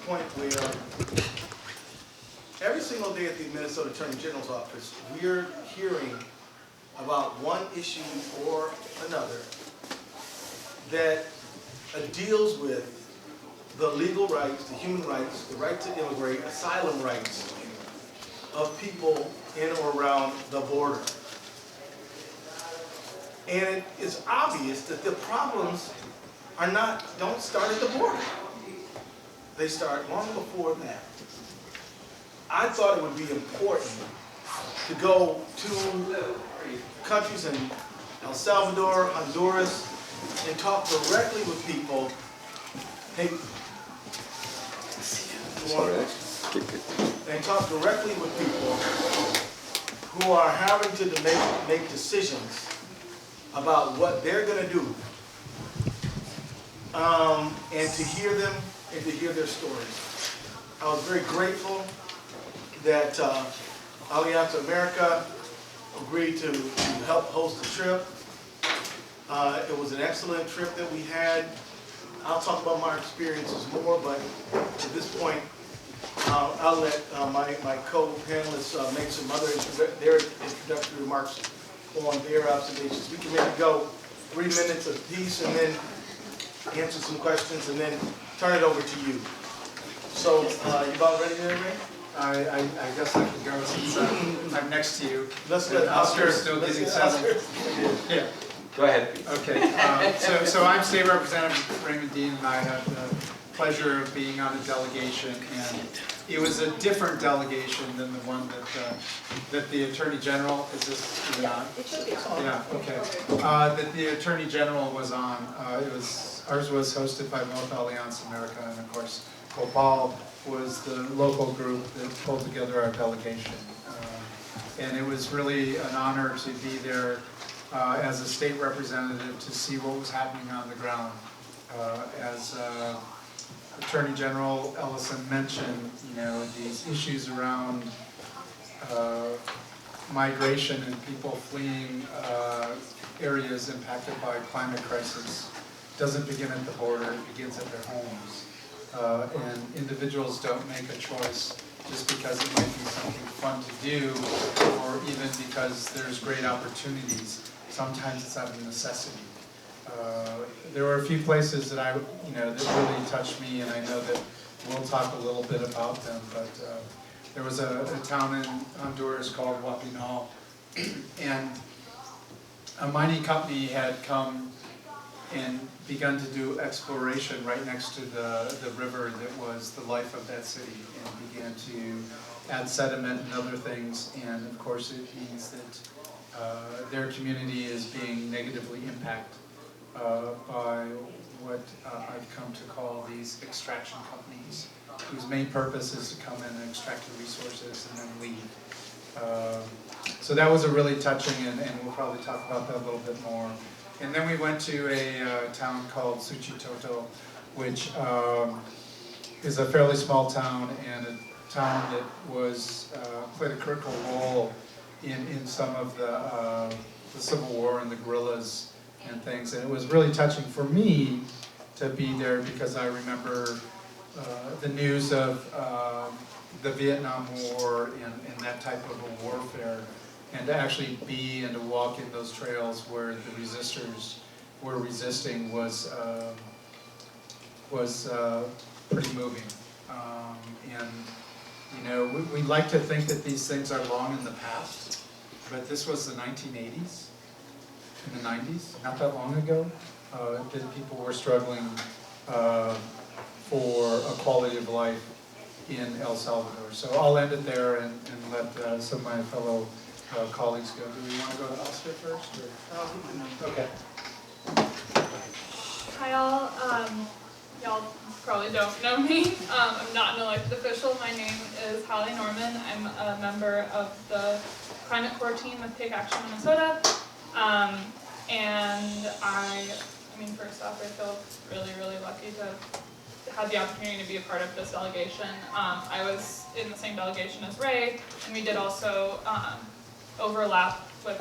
point where every single day at the Minnesota Attorney General's office, we're hearing about one issue or another that deals with the legal rights, the human rights, the right to immigrate, asylum rights of people in or around the border. And it's obvious that the problems don't start at the border. They start long before that. I thought it would be important to go to countries in El Salvador, Honduras, and talk directly with people. Hey, and talk directly with people who are having to make decisions about what they're going to do, and to hear them and to hear their stories. I was very grateful that Alianza Americas agreed to help host the trip. It was an excellent trip that we had. I'll talk about my experiences more, but at this point, I'll let my co-panelists make some other their introductory remarks on their observations. We can maybe go 3 minutes apiece and then answer some questions and then turn it over to you. So, you about ready there, Ray? I guess I can go since I'm next to you. Let's get Oscar's still getting settled. Yeah. Go ahead. Okay. So I'm State Representative Raymond Dehn, and I had the pleasure of being on a delegation, and it was a different delegation than the one that the Attorney General is this on? It should be on. Yeah. Okay. That the Attorney General was on. Ours was hosted by both Alianza Americas and of course COPAL was the local group that pulled together our delegation, and it was really an honor to be there as a state representative to see what was happening on the ground. As Attorney General Ellison mentioned, these issues around migration and people fleeing areas impacted by climate crisis doesn't begin at the border, it begins at their homes. And individuals don't make a choice just because it might be something fun to do or even because there's great opportunities. Sometimes it's out of necessity. There were a few places that that really touched me, and I know that we'll talk a little bit about them, but there was a town in Honduras called Wapinal, and a mining company had come and begun to do exploration right next to the river that was the life of that city, and began to add sediment and other things, and of course it means that their community is being negatively impacted by what I've come to call these extraction companies, whose main purpose is to come in and extract the resources and then leave. So that was a really touching, and we'll probably talk about that a little bit more. And then we went to a town called Suchitoto, which is a fairly small town, and a town that was played a critical role in some of the Civil War and the guerrillas and things. And it was really touching for me to be there because I remember the news of the Vietnam War and that type of a warfare, and to actually be and to walk in those trails where the resistors were resisting was pretty moving. And we like to think that these things are long in the past, but this was the 1980s, in the 90s, not that long ago, that people were struggling for a quality of life in El Salvador. So I'll end it there and let some of my fellow colleagues go. Do we want to go to Oscar first? Or? Okay. Hi all. Y'all probably don't know me. I'm not an elected official. My name is Halley Norman. I'm a member of the climate core team with TakeAction Minnesota. And I mean, first off, I feel really, really lucky to have had the opportunity to be a part of this delegation. I was in the same delegation as Ray, and we did also overlap with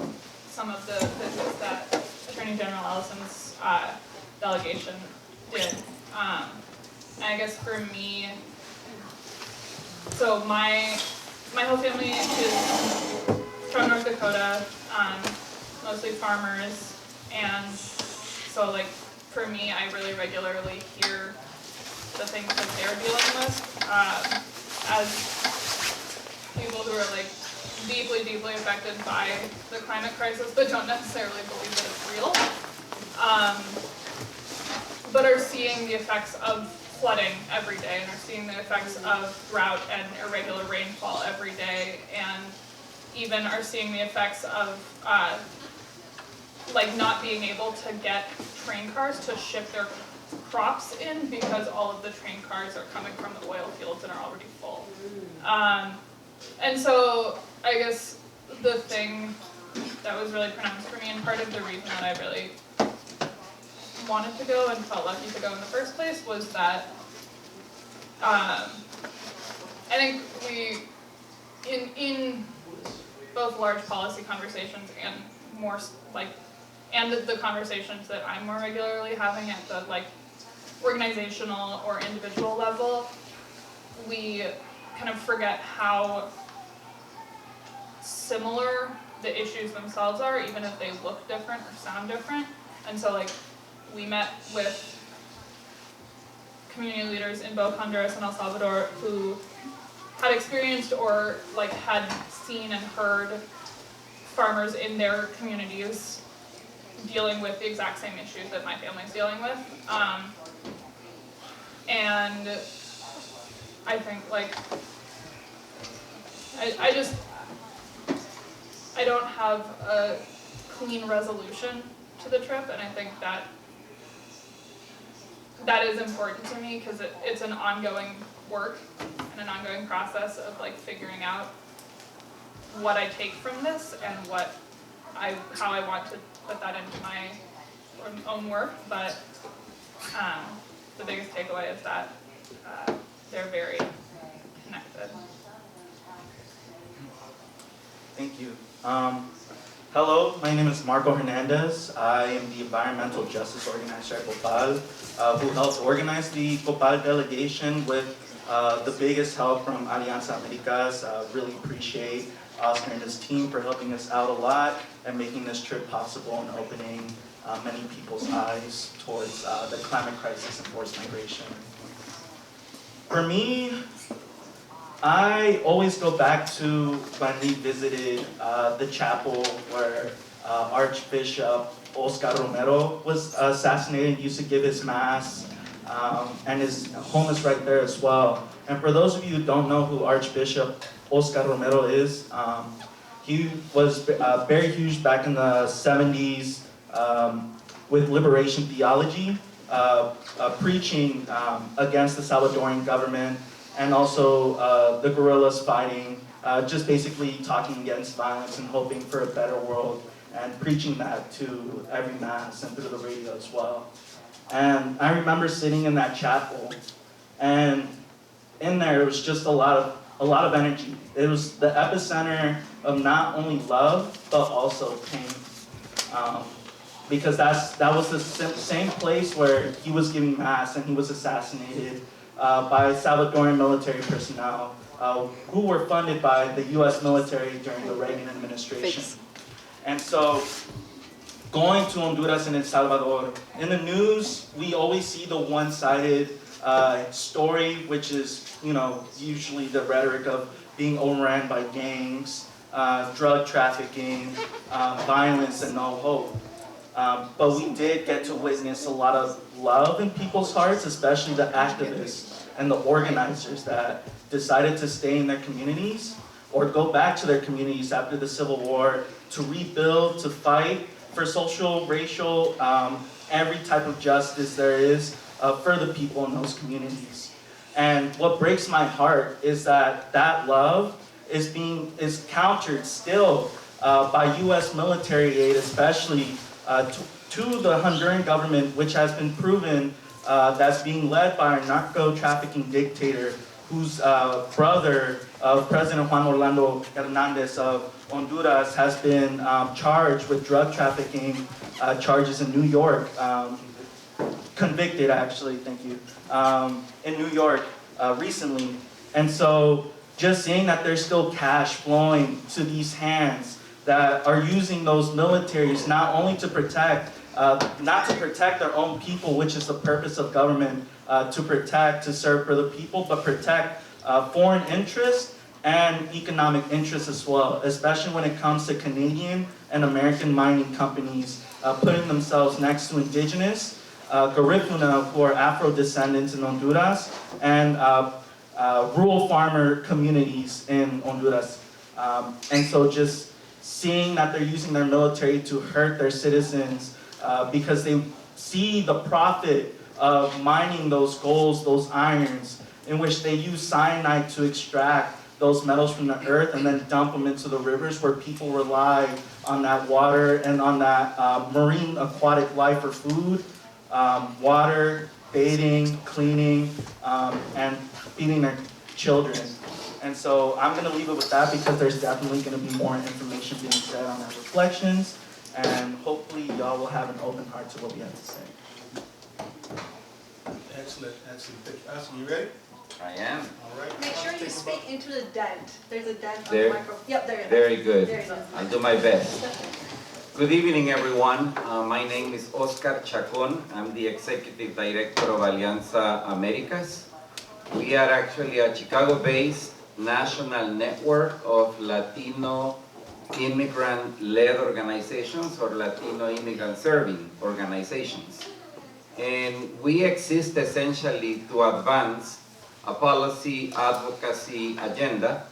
some of the visits that Attorney General Ellison's delegation did. And I guess for me, So my whole family is from North Dakota, mostly farmers, and so like for me, I really regularly hear the things that they're dealing with as people who are like deeply, deeply affected by the climate crisis, but don't necessarily believe that it's real, but are seeing the effects of flooding every day, and are seeing the effects of drought and irregular rainfall every day, and even are seeing the effects of like not being able to get train cars to ship their crops in because all of the train cars are coming from the oil fields and are already full. And so I guess the thing that was really pronounced for me, and part of the reason that I really wanted to go and felt lucky to go in the first place, was that I think we, in both large policy conversations and more like, and the conversations that I'm more regularly having at the like organizational or individual level, we kind of forget how similar the issues themselves are, even if they look different or sound different. And so like, we met with community leaders in both Honduras and El Salvador who had experienced or like had seen and heard farmers in their communities dealing with the exact same issues that my family's dealing with. And I think like, I don't have a clean resolution to the trip, and I think that is important to me because it's an ongoing work and an ongoing process of like figuring out what I take from this and how I want to put that into my own work. But the biggest takeaway is that they're very connected. Thank you. Hello, my name is Marco Hernandez. I am the environmental justice organizer at COPAL, who helped organize the COPAL delegation with the biggest help from Alianza Americas. Really appreciate Oscar and his team for helping us out a lot and making this trip possible and opening many people's eyes towards the climate crisis and forced migration. For me, I always go back to when we visited the chapel where Archbishop Oscar Romero was assassinated, used to give his mass, and his home is right there as well. And for those of you who don't know who Archbishop Oscar Romero is, he was very huge back in the 70s with liberation theology, preaching against the Salvadoran government, and also the guerrillas fighting, just basically talking against violence and hoping for a better world, and preaching that to every mass and through the radio as well. And I remember sitting in that chapel, and in there it was just a lot of energy. It was the epicenter of not only love but also pain, because that was the same place where he was giving mass and he was assassinated by Salvadoran military personnel who were funded by the U.S. military during the Reagan administration. And so, going to Honduras and El Salvador, in the news, we always see the one-sided story, which is, usually the rhetoric of being overrun by gangs, drug trafficking, violence, and no hope. But we did get to witness a lot of love in people's hearts, especially the activists and the organizers that decided to stay in their communities or go back to their communities after the Civil War to rebuild, to fight for social, racial, every type of justice there is for the people in those communities. And what breaks my heart is that love is countered still by U.S. military aid, especially to the Honduran government, which has been proven that's being led by a narco-trafficking dictator whose brother of President Juan Orlando Hernández of Honduras has been charged with drug trafficking charges in New York, convicted actually, thank you, in New York recently. And so just seeing that there's still cash flowing to these hands that are using those militaries not only to protect, not to protect their own people, which is the purpose of government, to protect, to serve for the people, but protect foreign interests and economic interests as well, especially when it comes to Canadian and American mining companies putting themselves next to indigenous, Garifuna, who are Afro-descendants in Honduras, and rural farmer communities in Honduras. And so just seeing that they're using their military to hurt their citizens because they see the profit of mining those golds, those irons, in which they use cyanide to extract those metals from the earth and then dump them into the rivers where people rely on that water and on that marine aquatic life for food, water, bathing, cleaning, and feeding their children. And so I'm going to leave it with that because there's definitely going to be more information being said on that reflections, and hopefully y'all will have an open heart to what we have to say. Excellent, excellent. Thank you. Ellison, you ready? I am. All right. Make sure you speak into the dent. There's a dent on There? the microphone. Yep, there it is. Very good. There you go. I'll do my best. Good evening, everyone. My name is Oscar Chacón. I'm the Executive Director of Alianza Americas. We are actually a Chicago-based national network of Latino immigrant-led organizations or Latino immigrant-serving organizations. And we exist essentially to advance a policy advocacy agenda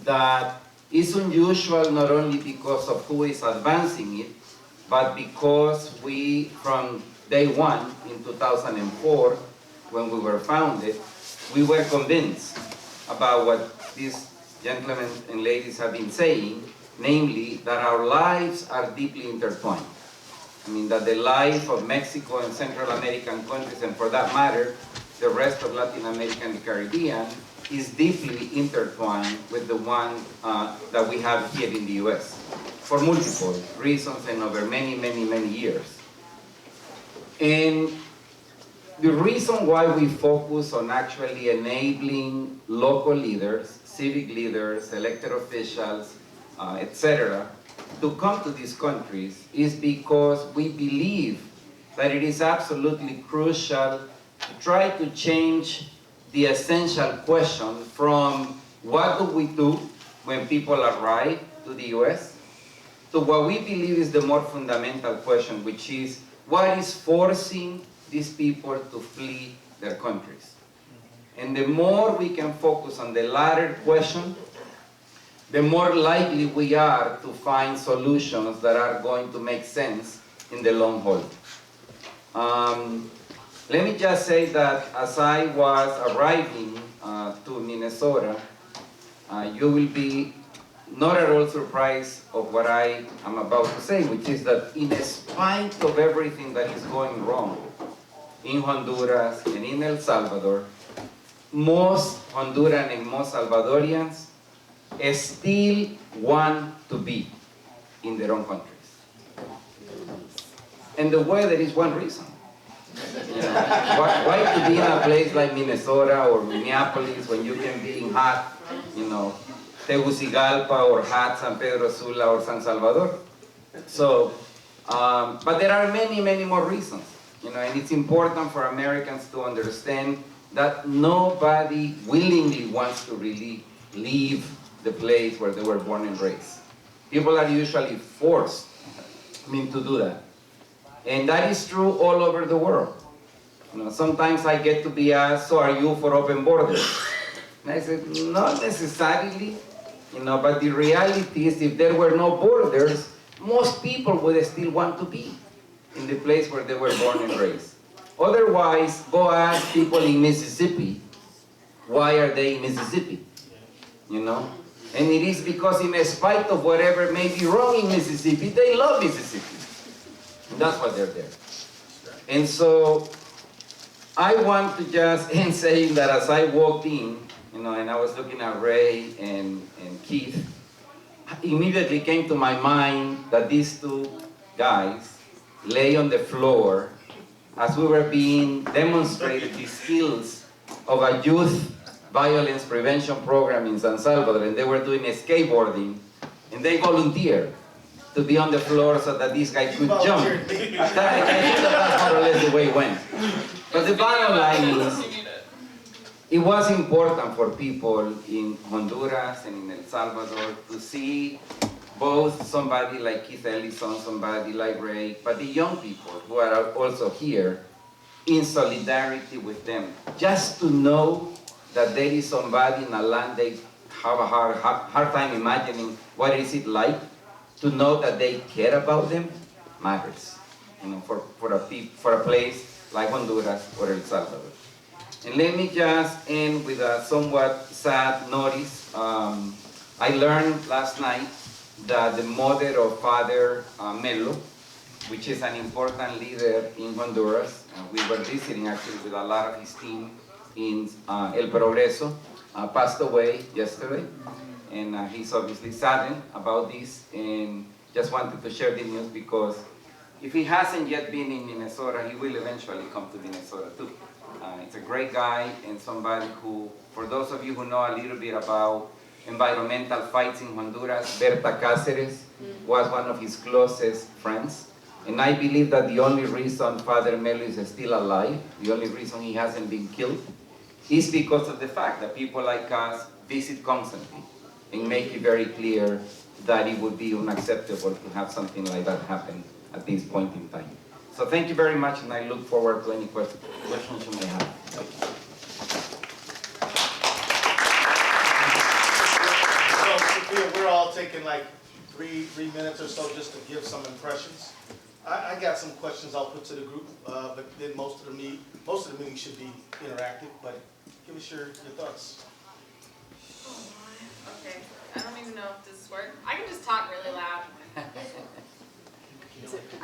that is unusual not only because of who is advancing it, but because we, from day one in 2004, when we were founded, we were convinced about what these gentlemen and ladies have been saying, namely that our lives are deeply intertwined. I mean, that the life of Mexico and Central American countries, and for that matter, the rest of Latin America and the Caribbean, is deeply intertwined with the one that we have here in the US, for multiple reasons and over many, many, many years. And the reason why we focus on actually enabling local leaders, civic leaders, elected officials, etc., to come to these countries is because we believe that it is absolutely crucial to try to change the essential question from what do we do when people arrive to the US to what we believe is the more fundamental question, which is what is forcing these people to flee their countries. And the more we can focus on the latter question, the more likely we are to find solutions that are going to make sense in the long haul. Let me just say that as I was arriving to Minnesota, you will be not at all surprised of what I am about to say, which is that in spite of everything that is going wrong in Honduras and in El Salvador, most Honduran and most Salvadorians still want to be in their own countries. And the weather is one reason. You know, why to be in a place like Minnesota or Minneapolis when you can be in hot, you know, Tegucigalpa or hot San Pedro Sula or San Salvador? So, but there are many, many more reasons, you know, and it's important for Americans to understand that nobody willingly wants to really leave the place where they were born and raised. People are usually forced, to do that. And that is true all over the world. You know, sometimes I get to be asked, so are you for open borders? And I said, not necessarily, you know, but the reality is if there were no borders, most people would still want to be in the place where they were born and raised. Otherwise, go ask people in Mississippi, why are they in Mississippi? You know? And it is because in spite of whatever may be wrong in Mississippi, they love Mississippi. And that's why they're there. And so, I want to just end saying that as I walked in, you know, and I was looking at Ray and Keith, immediately came to my mind that these two guys lay on the floor as we were being demonstrated the skills of a youth violence prevention program in San Salvador, and they were doing skateboarding, and they volunteered to be on the floor so that this guy could jump. I think that's more or less the way it went. But the bottom line is, it was important for people in Honduras and in El Salvador to see both somebody like Keith Ellison, somebody like Ray, but the young people who are also here in solidarity with them. Just to know that there is somebody in a land they have a hard time imagining what is it like, to know that they care about them matters, you know, for a place like Honduras or El Salvador. And let me just end with a somewhat sad notice. I learned last night that the mother of Father Melo, which is an important leader in Honduras, we were visiting actually with a lot of his team in El Progreso, passed away yesterday. And he's obviously saddened about this, and just wanted to share the news because if he hasn't yet been in Minnesota, he will eventually come to Minnesota too. It's a great guy and somebody who, for those of you who know a little bit about environmental fights in Honduras, Berta Cáceres was one of his closest friends. And I believe that the only reason Father Melo is still alive, the only reason he hasn't been killed, is because of the fact that people like us visit constantly and make it very clear that it would be unacceptable to have something like that happen at this point in time. So thank you very much, and I look forward to any questions you may have. So, Sophia, we're all taking like three minutes or so just to give some impressions. I got some questions I'll put to the group, but then most of the meeting should be interactive, but give us your thoughts. Okay, I don't even know if this works. I can just talk really loud.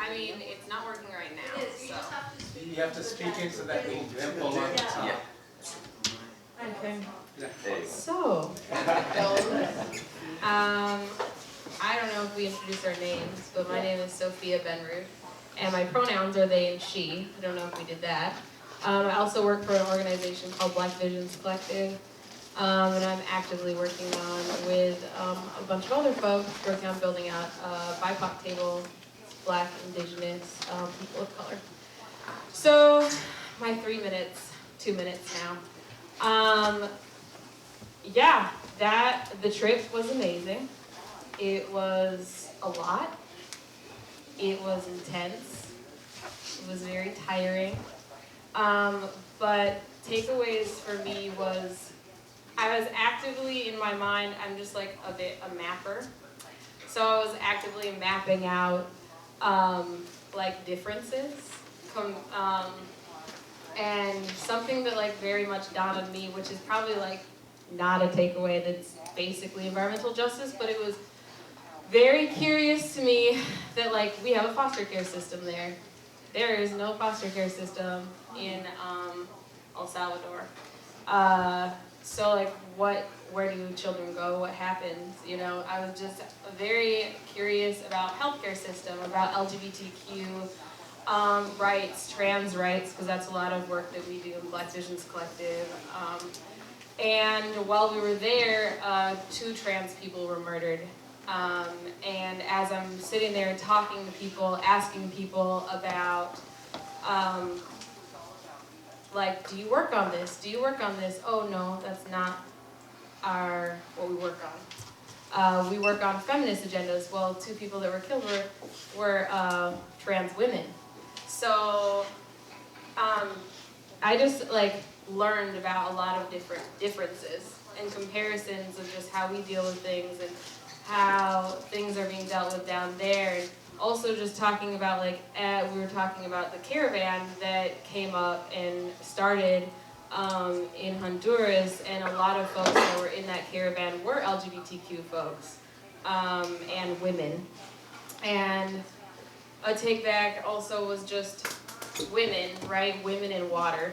I mean, it's not working right now, so. You have to speak into that little dimple on the top. Okay. There you go. So, I don't know if we introduced our names, but my name is Sophia Benrud, and my pronouns are they and she. I don't know if we did that. I also work for an organization called Black Visions Collective, and I'm actively working on with a bunch of other folks, working on building out a BIPOC table, Black, Indigenous, people of color. So, my 3 minutes, 2 minutes now. Yeah, the trip was amazing. It was a lot. It was intense. It was very tiring. But takeaways for me was, I was actively, in my mind, I'm just like a mapper. So I was actively mapping out like differences. And something that like very much dawned on me, which is probably like not a takeaway, that's basically environmental justice, but it was very curious to me that like we have a foster care system there. There is no foster care system in El Salvador. So like where do children go? What happens? You know, I was just very curious about healthcare system, about LGBTQ rights, trans rights, because that's a lot of work that we do in Black Visions Collective. And while we were there, 2 trans people were murdered. And as I'm sitting there talking to people, asking people about, like, do you work on this? Do you work on this? Oh no, that's not what we work on. We work on feminist agendas. Well, 2 people that were killed were trans women. So I just like learned about a lot of different differences and comparisons of just how we deal with things and how things are being dealt with down there. And also just talking about like, we were talking about the caravan that came up and started in Honduras, and a lot of folks that were in that caravan were LGBTQ folks and women. And a take back also was just women, right? Women in water,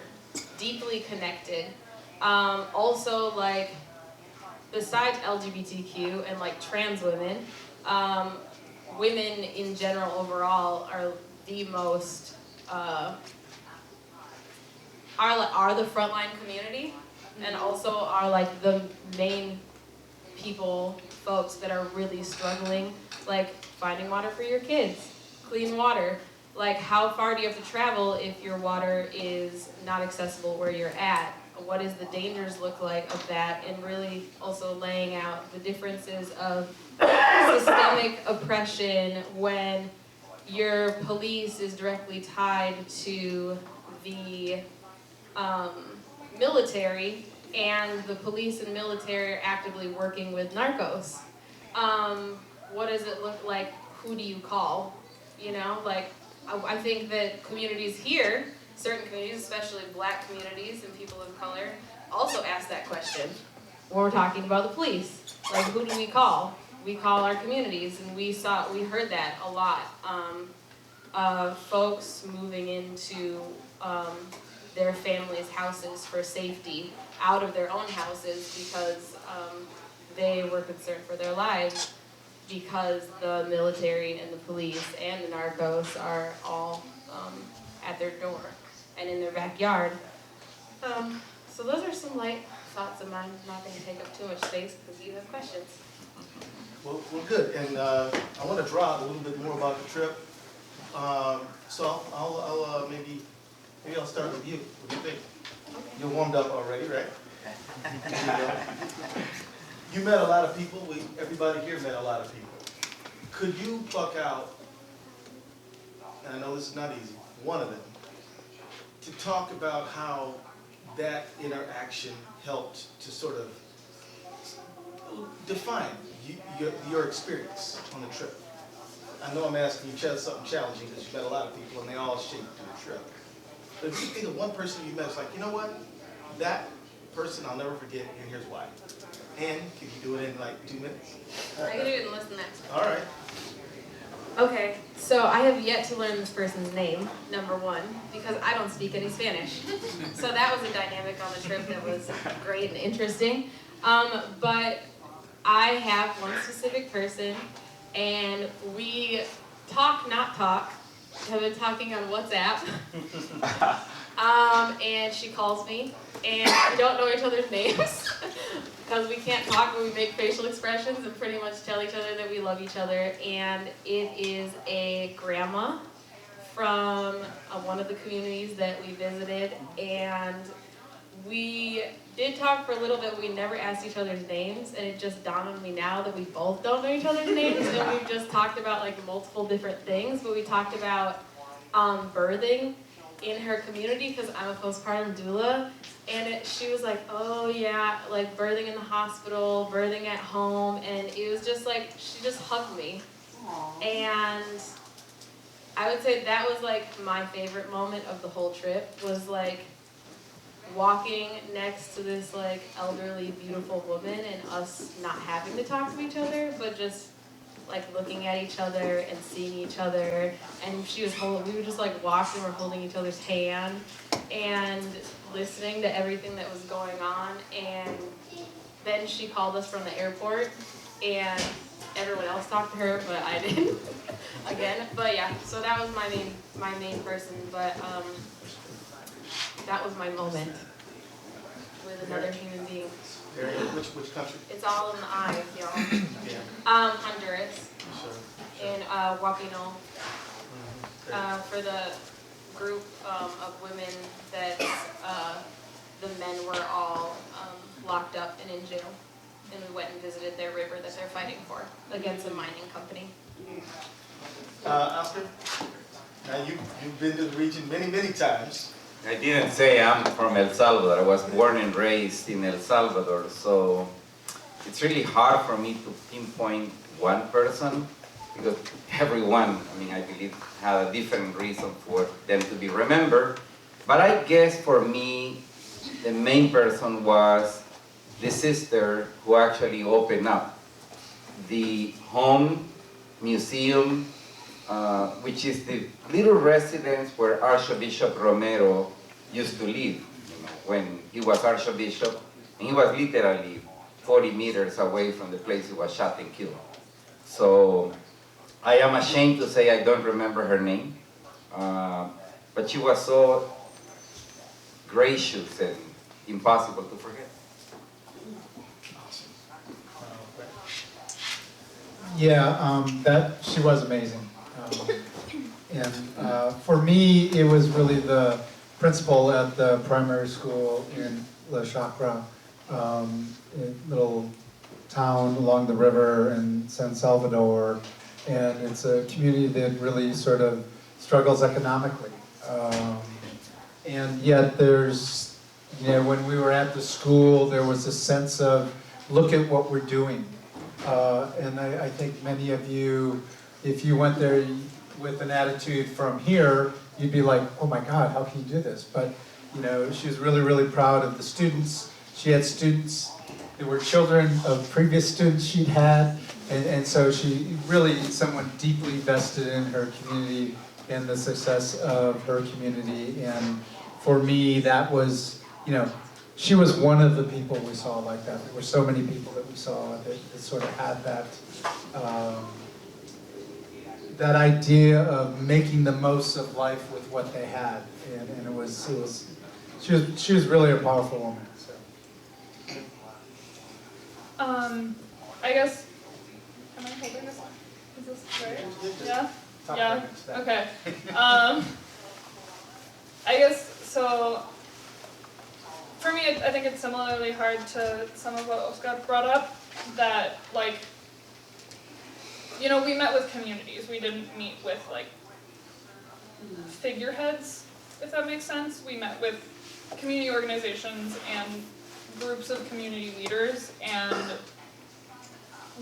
deeply connected. Also like, besides LGBTQ and like trans women, women in general overall are the most, are the frontline community, and also also are like the main folks that are really struggling, like finding water for your kids, clean water. Like, how far do you have to travel if your water is not accessible where you're at? What does the dangers look like of that? And really also laying out the differences of systemic oppression when your police is directly tied to the military, and the police and military are actively working with narcos. What does it look like? Who do you call? You know, like, I think that communities here, certain communities, especially black communities and people of color, also ask that question when we're talking about the police. Like, who do we call? We call our communities, and we heard that a lot. Folks moving into their families' houses for safety, out of their own houses because they were concerned for their lives, because the military and the police and the narcos are all at their door and in their backyard. So those are some light thoughts of mine. I'm not going to take up too much space because you have questions. Well, good, and I want to draw out a little bit more about the trip. So I'll maybe I'll start with you. What do you think? You're warmed up already, right? You met a lot of people. Everybody here met a lot of people. Could you pluck out, and I know this is not easy, one of them, to talk about how that interaction helped to sort of define your experience on the trip? I know I'm asking you something challenging because you met a lot of people and they all shaped your trip. But if you think of one person you met, it's like, you know what? That person I'll never forget, and here's why. And can you do it in like 2 minutes? I can do it in less than that. All right. Okay, so I have yet to learn this person's name, number one, because I don't speak any Spanish. So that was a dynamic on the trip that was great and interesting. But I have one specific person, and we have been talking on WhatsApp. And she calls me, and we don't know each other's names because we can't talk, but we make facial expressions and pretty much tell each other that we love each other. And it is a grandma from one of the communities that we visited, and we did talk for a little bit. We never asked each other's names, and it just dawned on me now that we both don't know each other's names, and we've just talked about like multiple different things. But we talked about birthing in her community because I'm a postpartum doula, and she was like, oh yeah, like birthing in the hospital, birthing at home, and it was just like, she just hugged me. Aww. And I would say that was like my favorite moment of the whole trip, was like walking next to this like elderly, beautiful woman and us not having to talk to each other, but just like looking at each other and seeing each other. And we were just like walking, we're holding each other's hand and listening to everything that was going on. And then she called us from the airport, and everyone else talked to her, but I didn't again. But yeah, so that was my main person. But that was my moment with another human being. Which country? It's all in the eye, y'all. Yeah. Honduras. Sure. In Wapino. For the group of women that the men were all locked up and in jail. And we went and visited their river that they're fighting for against a mining company. Oscar, now you've been to the region many, many times. I didn't say I'm from El Salvador. I was born and raised in El Salvador, so it's really hard for me to pinpoint one person because everyone, I believe, had a different reason for them to be remembered. But I guess for me, the main person was the sister who actually opened up the home museum, which is the little residence where Archbishop Romero used to live, when he was Archbishop, and he was literally 40 meters away from the place he was shot and killed. So I am ashamed to say I don't remember her name, but she was so gracious and impossible to forget. Yeah, she was amazing. For me, it was really the principal at the primary school in La Chacra, a little town along the river in San Salvador, and it's a community that really sort of struggles economically. And yet there's, when we were at the school, there was a sense of, look at what we're doing. And I think many of you, if you went there with an attitude from here, you'd be like, oh my God, how can you do this? But, she was really, really proud of the students. She had students that were children of previous students she'd had, and so she really, someone deeply vested in her community and the success of her community. And for me, that was, she was one of the people we saw like that. There were so many people that we saw that sort of had that, that idea of making the most of life with what they had, and it was she was really a powerful woman. So. I guess, am I holding this one? Is this right? Yeah? Yeah, okay. I guess, so, for me, I think it's similarly hard to some of what Oscar brought up, that, like, we met with communities. We didn't meet with, like, figureheads, if that makes sense. We met with community organizations and groups of community leaders, and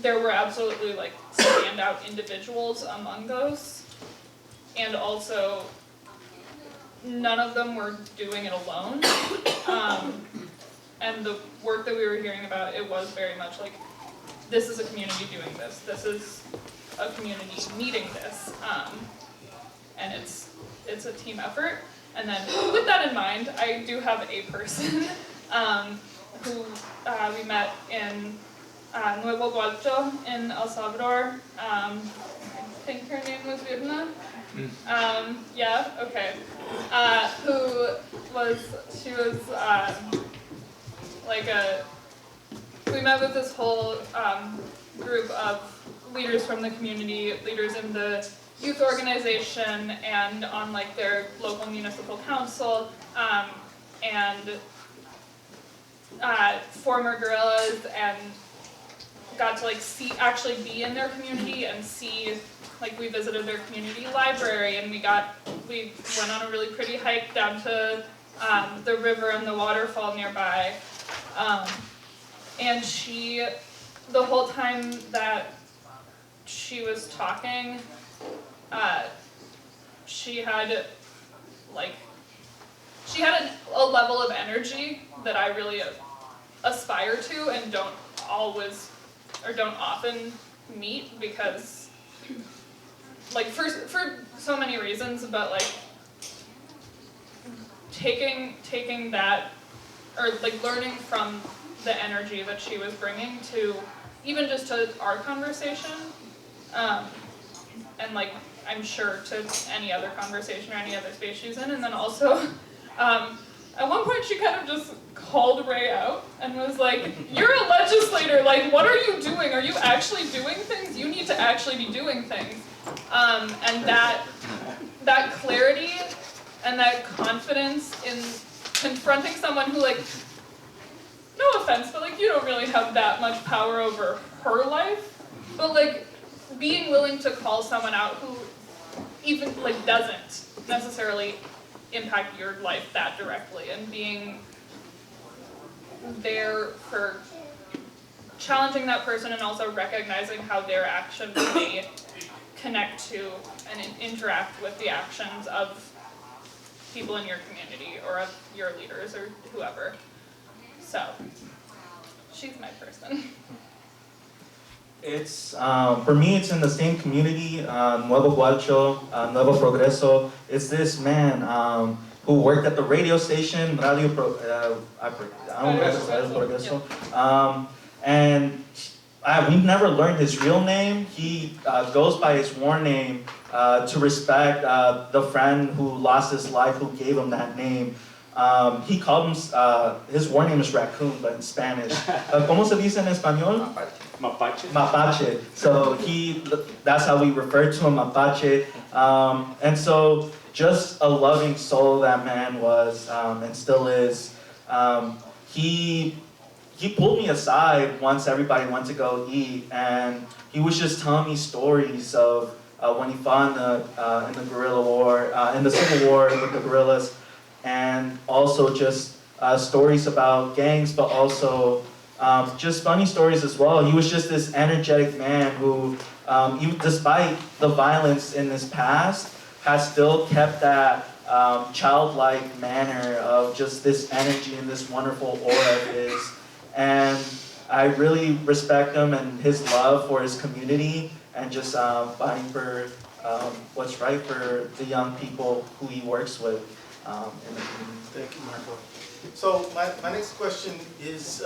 there were absolutely, like, standout individuals among those, and also none of them were doing it alone. And the work that we were hearing about, it was very much like, this is a community doing this. This is a community needing this. And it's a team effort. And then with that in mind, I do have a person who we met in Nuevo Gualcho in El Salvador. I think her name was Virna. Yeah, okay. She was we met with this whole group of leaders from the community, leaders in the youth organization and on like their local municipal council, and former guerrillas, and got to like actually be in their community and see, like we visited their community library, and we went on a really pretty hike down to the river and the waterfall nearby. And the whole time that she was talking, she had a level of energy that I really aspire to and don't often meet, because like for so many reasons, but like taking that, or like learning from the energy that she was bringing to even just to our conversation, and like I'm sure to any other conversation or any other space she's in. And then also at one point she kind of just called Ray out and was like, you're a legislator, like what are you doing? Are you actually doing things? You need to actually be doing things. And that clarity and that confidence in confronting someone who, like, no offense, but like you don't really have that much power over her life, but like being willing to call someone out who even like doesn't necessarily impact your life that directly, and being there for challenging that person and also recognizing how their actions may connect to and interact with the actions of people in your community or of your leaders or whoever. So, she's my person. It's, for me, it's in the same community, Nuevo Gualcho, Nuevo Progreso. It's this man who worked at the radio station, Progreso. And we've never learned his real name. He goes by his sworn name to respect the friend who lost his life, who gave him that name. He called him, his war name is Raccoon, but in Spanish. ¿Cómo se dice en español? Mapache. Mapache. So that's how we refer to him, Mapache. And so just a loving soul that man was, and still is. He pulled me aside once everybody went to go eat, and he was just telling me stories of when he fought in the guerrilla war, in the Civil War with the guerrillas, and also just stories about gangs, but also just funny stories as well. He was just this energetic man who, even despite the violence in his past, has still kept that childlike manner of just this energy and this wonderful aura of his. And I really respect him and his love for his community and just fighting for what's right for the young people who he works with in the community. Thank you, Marco. So my next question is,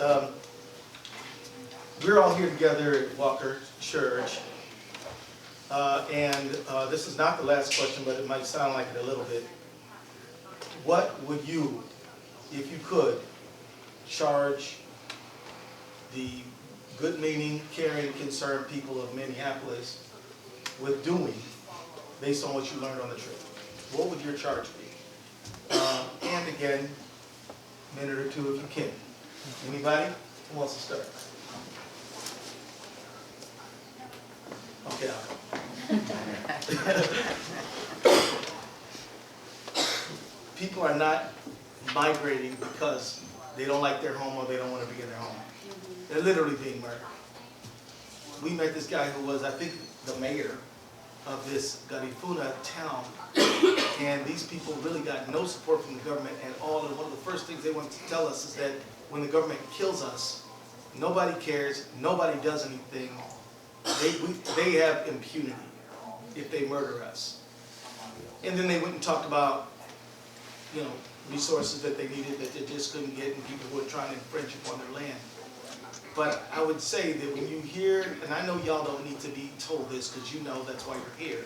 we're all here together at Walker Church, and this is not the last question, but it might sound like it a little bit. What would you, if you could, charge the good-meaning, caring, concerned people of Minneapolis with doing based on what you learned on the trip? What would your charge be? And again, a minute or two if you can. Anybody? Who wants to start? Okay, people are not migrating because they don't like their home or they don't want to be in their home. They're literally being murdered. We met this guy who was, I think, the mayor of this Garifuna town, and these people really got no support from the government at all, and one of the first things they want to tell us is that when the government kills us, nobody cares, nobody does anything. They have impunity if they murder us. And then they went and talked about, you know, resources that they needed that they just couldn't get, and people who were trying to infringe upon their land. But I would say that when you hear, and I know y'all don't need to be told this because you know that's why you're here,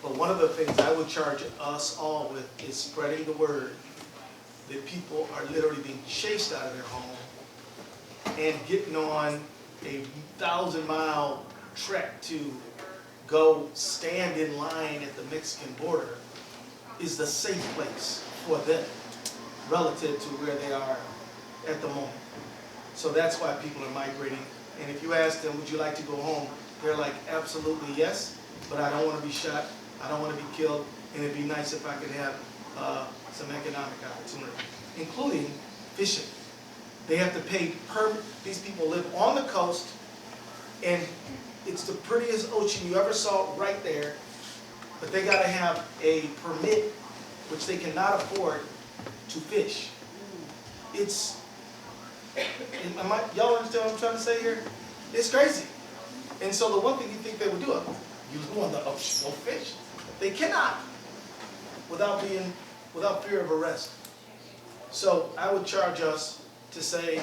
but one of the things I would charge us all with is spreading the word that people are literally being chased out of their home and getting on a 1,000-mile trek to go stand in line at the Mexican border is the safe place for them relative to where they are at the moment. So that's why people are migrating. And if you ask them, would you like to go home? They're like, absolutely yes, but I don't want to be shot, I don't want to be killed, and it'd be nice if I could have some economic opportunity, including fishing. They have to pay these people live on the coast, and it's the prettiest ocean you ever saw right there, but they gotta have a permit, which they cannot afford, to fish. It's, y'all understand what I'm trying to say here? It's crazy. And so the one thing you think they would do, you go on the ocean, go fish. They cannot, without fear of arrest. So I would charge us to say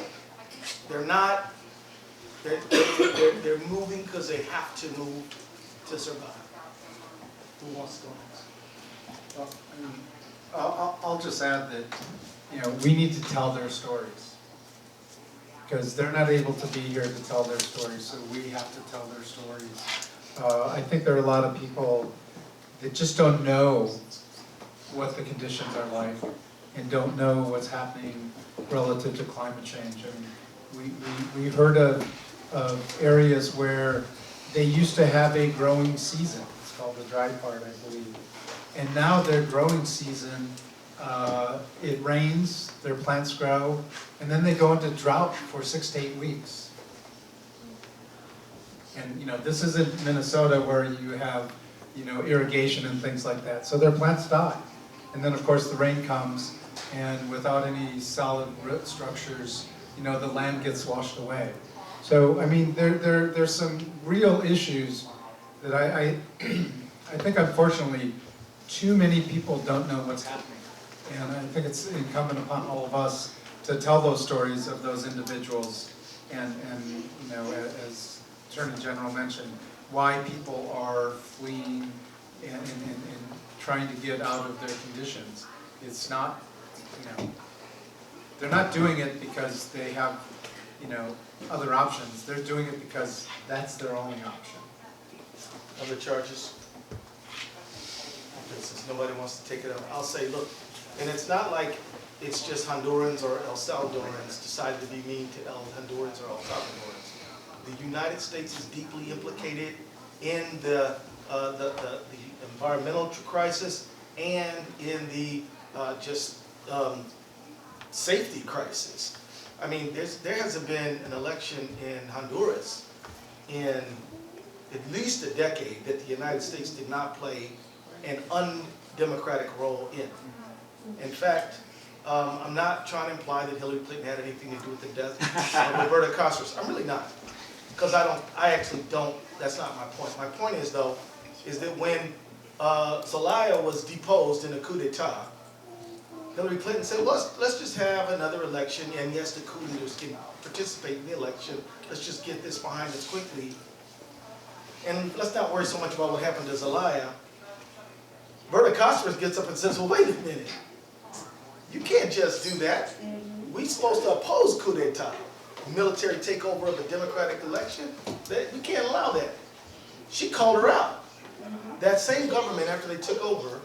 they're moving because they have to move to survive. Who wants to go next? Well, I mean, I'll just add that, you know, we need to tell their stories because they're not able to be here to tell their stories, so we have to tell their stories. I think there are a lot of people that just don't know what the conditions are like and don't know what's happening relative to climate change. I mean, we heard of areas where they used to have a growing season. It's called the dry part, I believe. And now their growing season, it rains, their plants grow, and then they go into drought for 6 to 8 weeks. And you know, this isn't Minnesota where you have, you know, irrigation and things like that. So their plants die. And then of course the rain comes, and without any solid root structures, you know, the land gets washed away. So I mean, there's some real issues that I think unfortunately too many people don't know what's happening. And I think it's incumbent upon all of us to tell those stories of those individuals and you know, as Attorney General mentioned, why people are fleeing and trying to get out of their conditions. It's not they're not doing it because they have, other options. They're doing it because that's their only option. Other charges? Since nobody wants to take it up, I'll say, look, and it's not like it's just Hondurans or El Salvadorans decided to be mean to Hondurans or El Salvadorans. The United States is deeply implicated in the environmental crisis and in the safety crisis. I mean, there hasn't been an election in Honduras in at least a decade that the United States did not play an undemocratic role in. In fact, I'm not trying to imply that Hillary Clinton had anything to do with the death of Roberto Castro. I'm really not, because I actually don't. That's not my point. My point is though, is that when Zelaya was deposed in a coup d'état, Hillary Clinton said, well, let's just have another election, and yes, the coup leaders can participate in the election. Let's just get this behind us quickly, and let's not worry so much about what happened to Zelaya. Roberto Castro gets up and says, well, wait a minute. You can't just do that. We're supposed to oppose coup d'etat, military takeover of a democratic election. We can't allow that. She called her out. That same government, after they took over,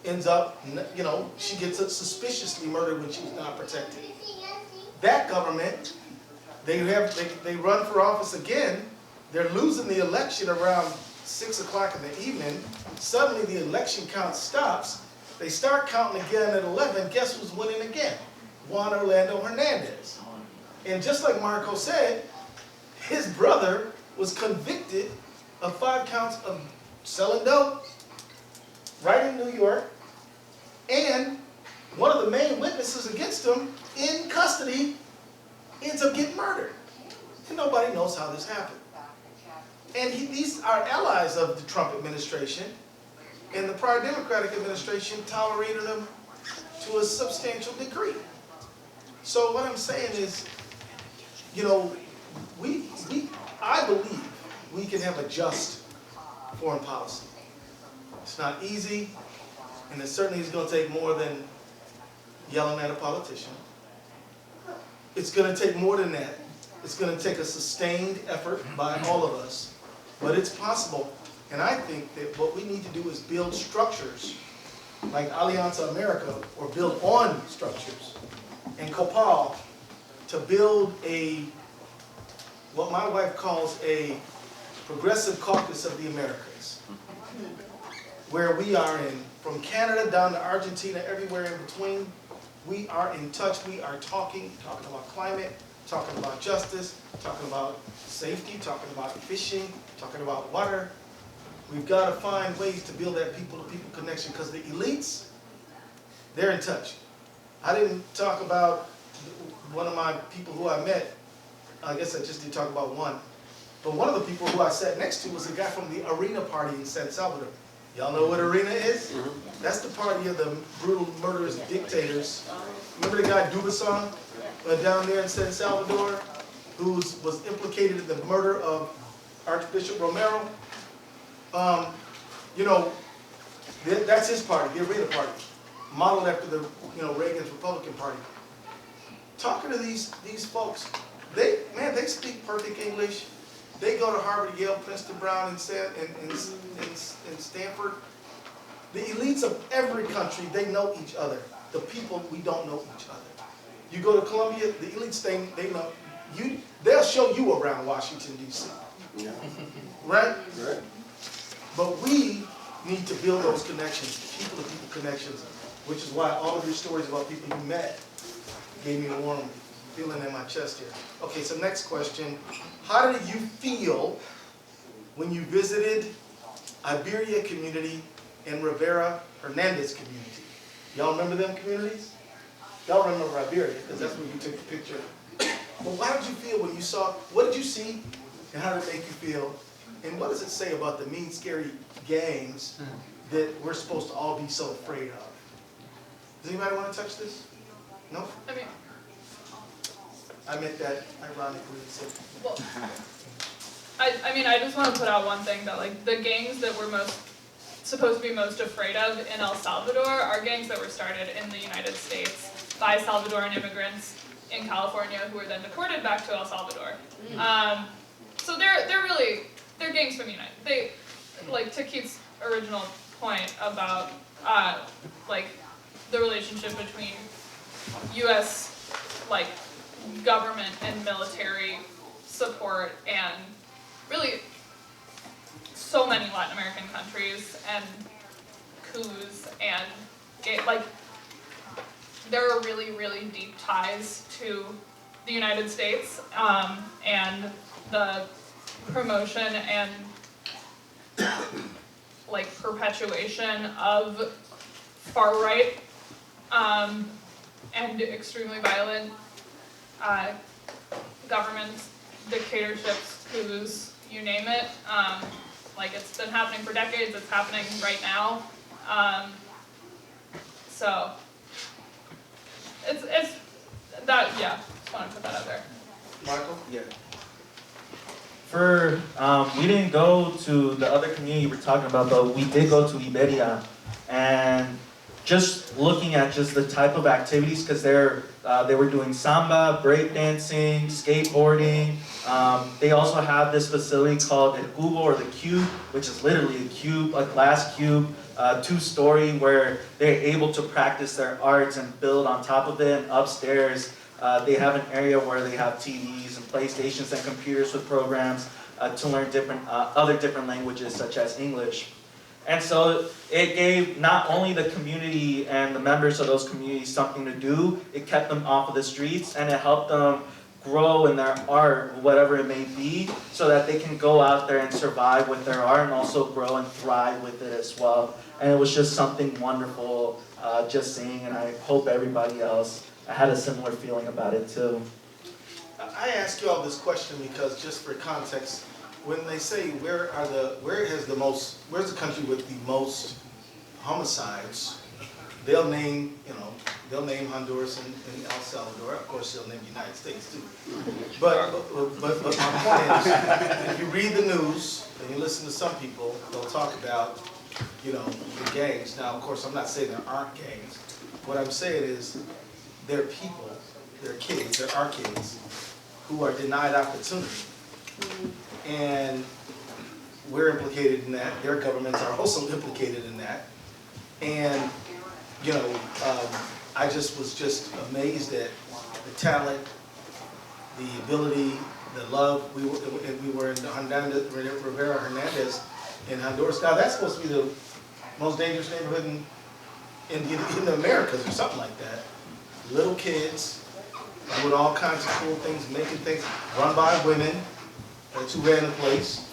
ends up, she gets suspiciously murdered when she was not protected. That government, they run for office again. They're losing the election around 6 o'clock in the evening. Suddenly the election count stops. They start counting again at 11. Guess who's winning again? Juan Orlando Hernández. And just like Marco said, his brother was convicted of 5 counts of selling dope right in New York. And one of the main witnesses against him in custody ends up getting murdered. And nobody knows how this happened. And these are allies of the Trump administration, and the prior Democratic administration tolerated them to a substantial degree. So what I'm saying is, I believe we can have a just foreign policy. It's not easy, and it certainly is going to take more than yelling at a politician. It's going to take more than that. It's going to take a sustained effort by all of us. But it's possible, and I think that what we need to do is build structures like Alianza Americas, or build on structures, and COPAL, to build what my wife calls a progressive caucus of the Americas, where we are from Canada down to Argentina, everywhere in between. We are in touch, we are talking about climate, talking about justice, talking about safety, talking about fishing, talking about water. We've got to find ways to build that people-to-people connection, because the elites, they're in touch. I didn't talk about one of my people who I met. I guess I just did talk about one. But one of the people who I sat next to was a guy from the Arena Party in San Salvador. Y'all know what Arena is? Mm-hmm. That's the party of the brutal, murderous dictators. Remember the guy Dubasan down there in San Salvador, who was implicated in the murder of Archbishop Romero? That's his party, the Arena Party, modeled after the Reagan's Republican Party. Talking to these folks, they speak perfect English. They go to Harvard, Yale, Princeton, Brown, and Stanford. The elites of every country, they know each other. The people, we don't know each other. You go to Columbia, the elites, they know you. They'll show you around Washington, D.C. Yeah. Right? Right. But we need to build those connections, people-to-people connections, which is why all of your stories about people you met gave me a warm feeling in my chest here. Okay, so next question. How did you feel when you visited Iberia community and Rivera Hernandez community? Y'all remember them communities? Y'all remember Iberia, because that's where you took the picture. Well, how did you feel when you saw, what did you see, and how did it make you feel? And what does it say about the mean, scary gangs that we're supposed to all be so afraid of? Does anybody want to touch this? No? I meant that ironically. So. Well, I just want to put out one thing, that like the gangs that we're most supposed to be most afraid of in El Salvador are gangs that were started in the United States by Salvadoran immigrants in California who were then deported back to El Salvador. So they're gangs from the United. They, like to Keith's original point about like the relationship between U.S. like government and military support and really so many Latin American countries and coups and like there are really, really deep ties to the United States and the promotion and like perpetuation of far right and extremely violent governments, dictatorships, coups, you name it. Like it's been happening for decades, it's happening right now. So it's that, yeah, just want to put that out there. Michael? Yeah. We didn't go to the other community we're talking about, but we did go to Iberia, and just looking at just the type of activities, because they were doing samba, breakdancing, skateboarding. They also have this facility called El Cubo, or the Cube, which is literally a cube, a glass cube, 2-story, where they're able to practice their arts and build on top of it. And upstairs, they have an area where they have TVs and PlayStations and computers with programs to learn other different languages, such as English. And so it gave not only the community and the members of those communities something to do, it kept them off of the streets, and it helped them grow in their art, whatever it may be, so that they can go out there and survive with their art and also grow and thrive with it as well. And it was just something wonderful just seeing, and I hope everybody else had a similar feeling about it too. I ask you all this question because, just for context, when they say where's the country with the most homicides, they'll name Honduras and El Salvador. Of course, they'll name the United States too. But my point is, if you read the news and you listen to some people, they'll talk about the gangs. Now, of course, I'm not saying there aren't gangs. What I'm saying is there are people, there are kids, there are kids who are denied opportunity. And we're implicated in that. Their governments are also implicated in that. And, I was just amazed at the talent, the ability, the love. We were in Hernández, Hernández in Honduras. Now, that's supposed to be the most dangerous neighborhood in the Americas or something like that. Little kids doing all kinds of cool things, making things, run by women. Who ran the place,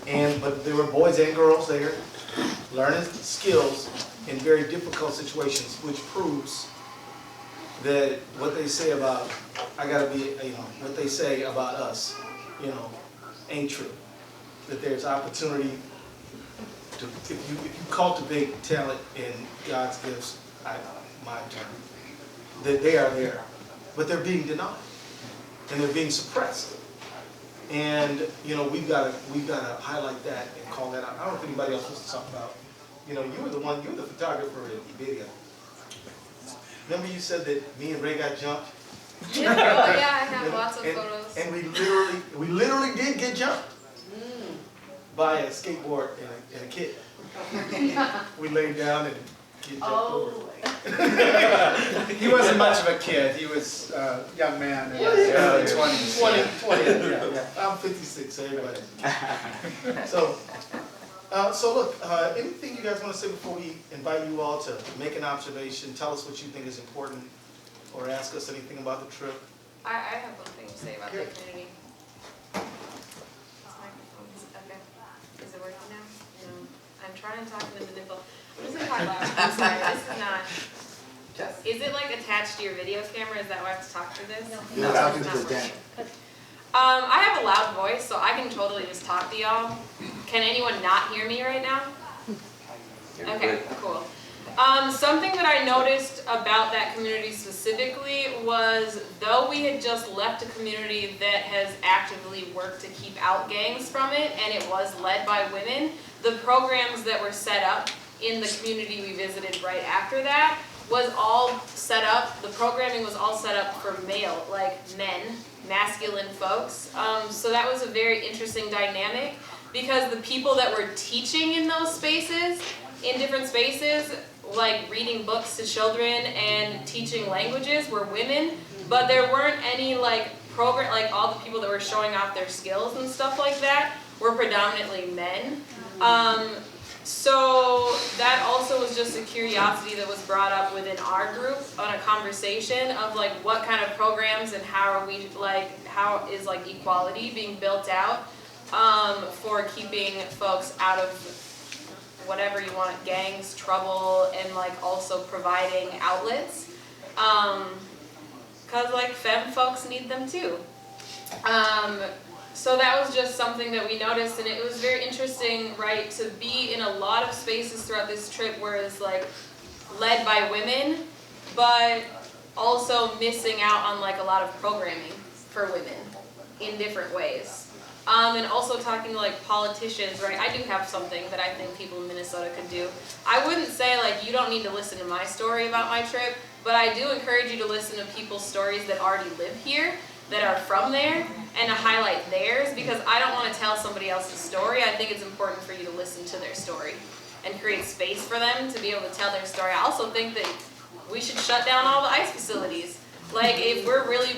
but there were boys and girls there learning skills in very difficult situations, which proves that what they say about what they say about us, ain't true. That there's opportunity to if you cultivate talent in God's gifts, my term, that they are there, but they're being denied and they're being suppressed. And we've got to highlight that and call that out. I don't know if anybody else wants to talk about. You were the photographer in Iberia. Remember you said that me and Ray got jumped? Yeah, oh yeah, I have lots of photos. And we literally did get jumped by a skateboard and a kid. We laid down and get jumped over. He wasn't much of a kid. He was a young man in his early 20s. 20, yeah. I'm 56, so everybody. So look, anything you guys want to say before we invite you all to make an observation, tell us what you think is important, or ask us anything about the trip? I have one thing to say about the community. This microphone's okay. Is it working now? No. I'm trying to talk into the nipple. I'm just gonna talk loud. I'm sorry, this is not. Is it like attached to your video camera? Is that why I have to talk through this? No, talking to the den. I have a loud voice, so I can totally just talk to y'all. Can anyone not hear me right now? Okay, cool. Something that I noticed about that community specifically was, though we had just left a community that has actively worked to keep out gangs from it, and it was led by women, the programs that were set up in the community we visited right after that was all set up, the programming was all set up for male, like men, masculine folks. So that was a very interesting dynamic, because the people that were teaching in those spaces, in different spaces, like reading books to children and teaching languages, were women, but there weren't any like program, like all the people that were showing off their skills and stuff like that were predominantly men. So that also was just a curiosity that was brought up within our group on a conversation of like what kind of programs and how are we like, how is like equality being built out for keeping folks out of whatever you want, gangs, trouble, and like also providing outlets. Cause like femme folks need them too. So that was just something that we noticed, and it was very interesting, right, to be in a lot of spaces throughout this trip where it's like led by women, but also missing out on like a lot of programming for women in different ways. And also talking to like politicians, right? I do have something that I think people in Minnesota could do. I wouldn't say like you don't need to listen to my story about my trip, but I do encourage you to listen to people's stories that already live here, that are from there, and to highlight theirs, because I don't want to tell somebody else's story. I think it's important for you to listen to their story and create space for them to be able to tell their story. I also think that we should shut down all the ICE facilities. Like, if we're really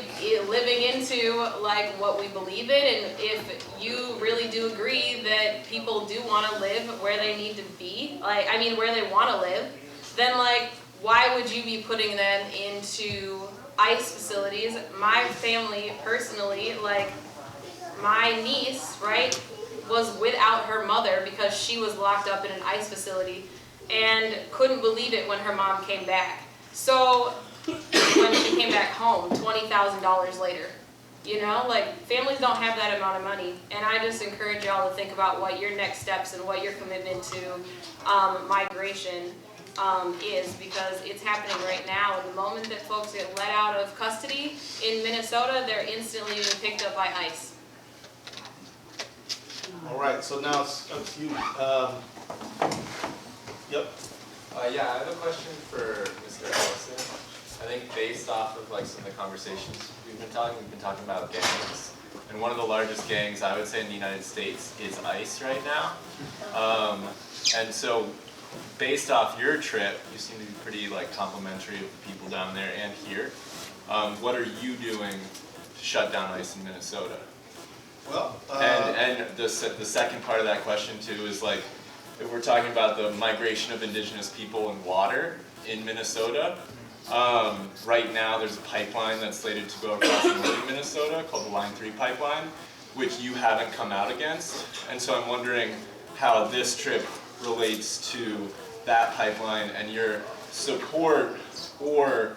living into like what we believe in, and if you really do agree that people do want to live where they need to be, like, I mean, where they want to live, then like, why would you be putting them into ICE facilities? My family, personally, like, my niece, right, was without her mother because she was locked up in an ICE facility and couldn't believe it when her mom came back. So when she came back home, $20,000 later. You know, like, families don't have that amount of money, and I just encourage y'all to think about what your next steps and what your commitment to migration is, because it's happening right now. And the moment that folks get let out of custody in Minnesota, they're instantly being picked up by ICE. All right, so now it's up to you. Yep. Yeah, I have a question for Mr. Ellison. I think based off of like some of the conversations we've been talking about gangs. And one of the largest gangs, I would say, in the United States is ICE right now. And so based off your trip, you seem to be pretty like complimentary of the people down there and here. What are you doing to shut down ICE in Minnesota? Well, and the second part of that question too is like, if we're talking about the migration of indigenous people and water in Minnesota, right now there's a pipeline that's slated to go across northern Minnesota called the Line 3 pipeline, which you haven't come out against. And so I'm wondering how this trip relates to that pipeline and your support or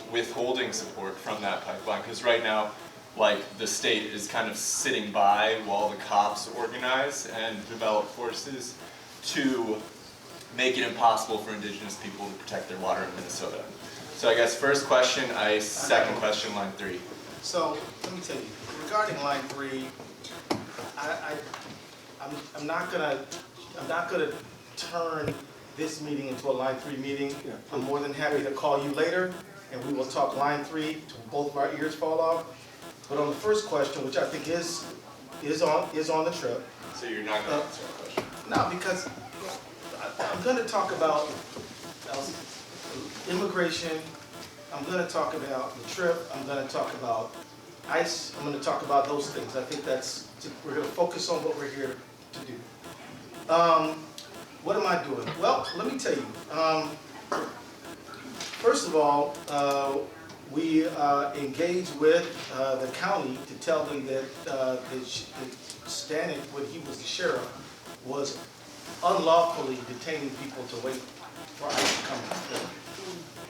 withholding support from that pipeline. Because right now, like, the state is kind of sitting by while the cops organize and develop forces to make it impossible for indigenous people to protect their water in Minnesota. So I guess first question, ICE, second question, Line 3. so let me tell you, regarding Line 3, I'm not gonna turn this meeting into a Line 3 meeting. I'm more than happy to call you later, and we will talk Line 3 till both of our ears fall off. But on the first question, which I think is on the trip. So you're not going to answer that question? No, because I'm going to talk about immigration. I'm going to talk about the trip. I'm going to talk about ICE. I'm going to talk about those things. I think we're going to focus on what we're here to do. What am I doing? Well, let me tell you. First of all, we engaged with the county to tell them that Stanek, when he was the sheriff, was unlawfully detaining people to wait for ICE to come out.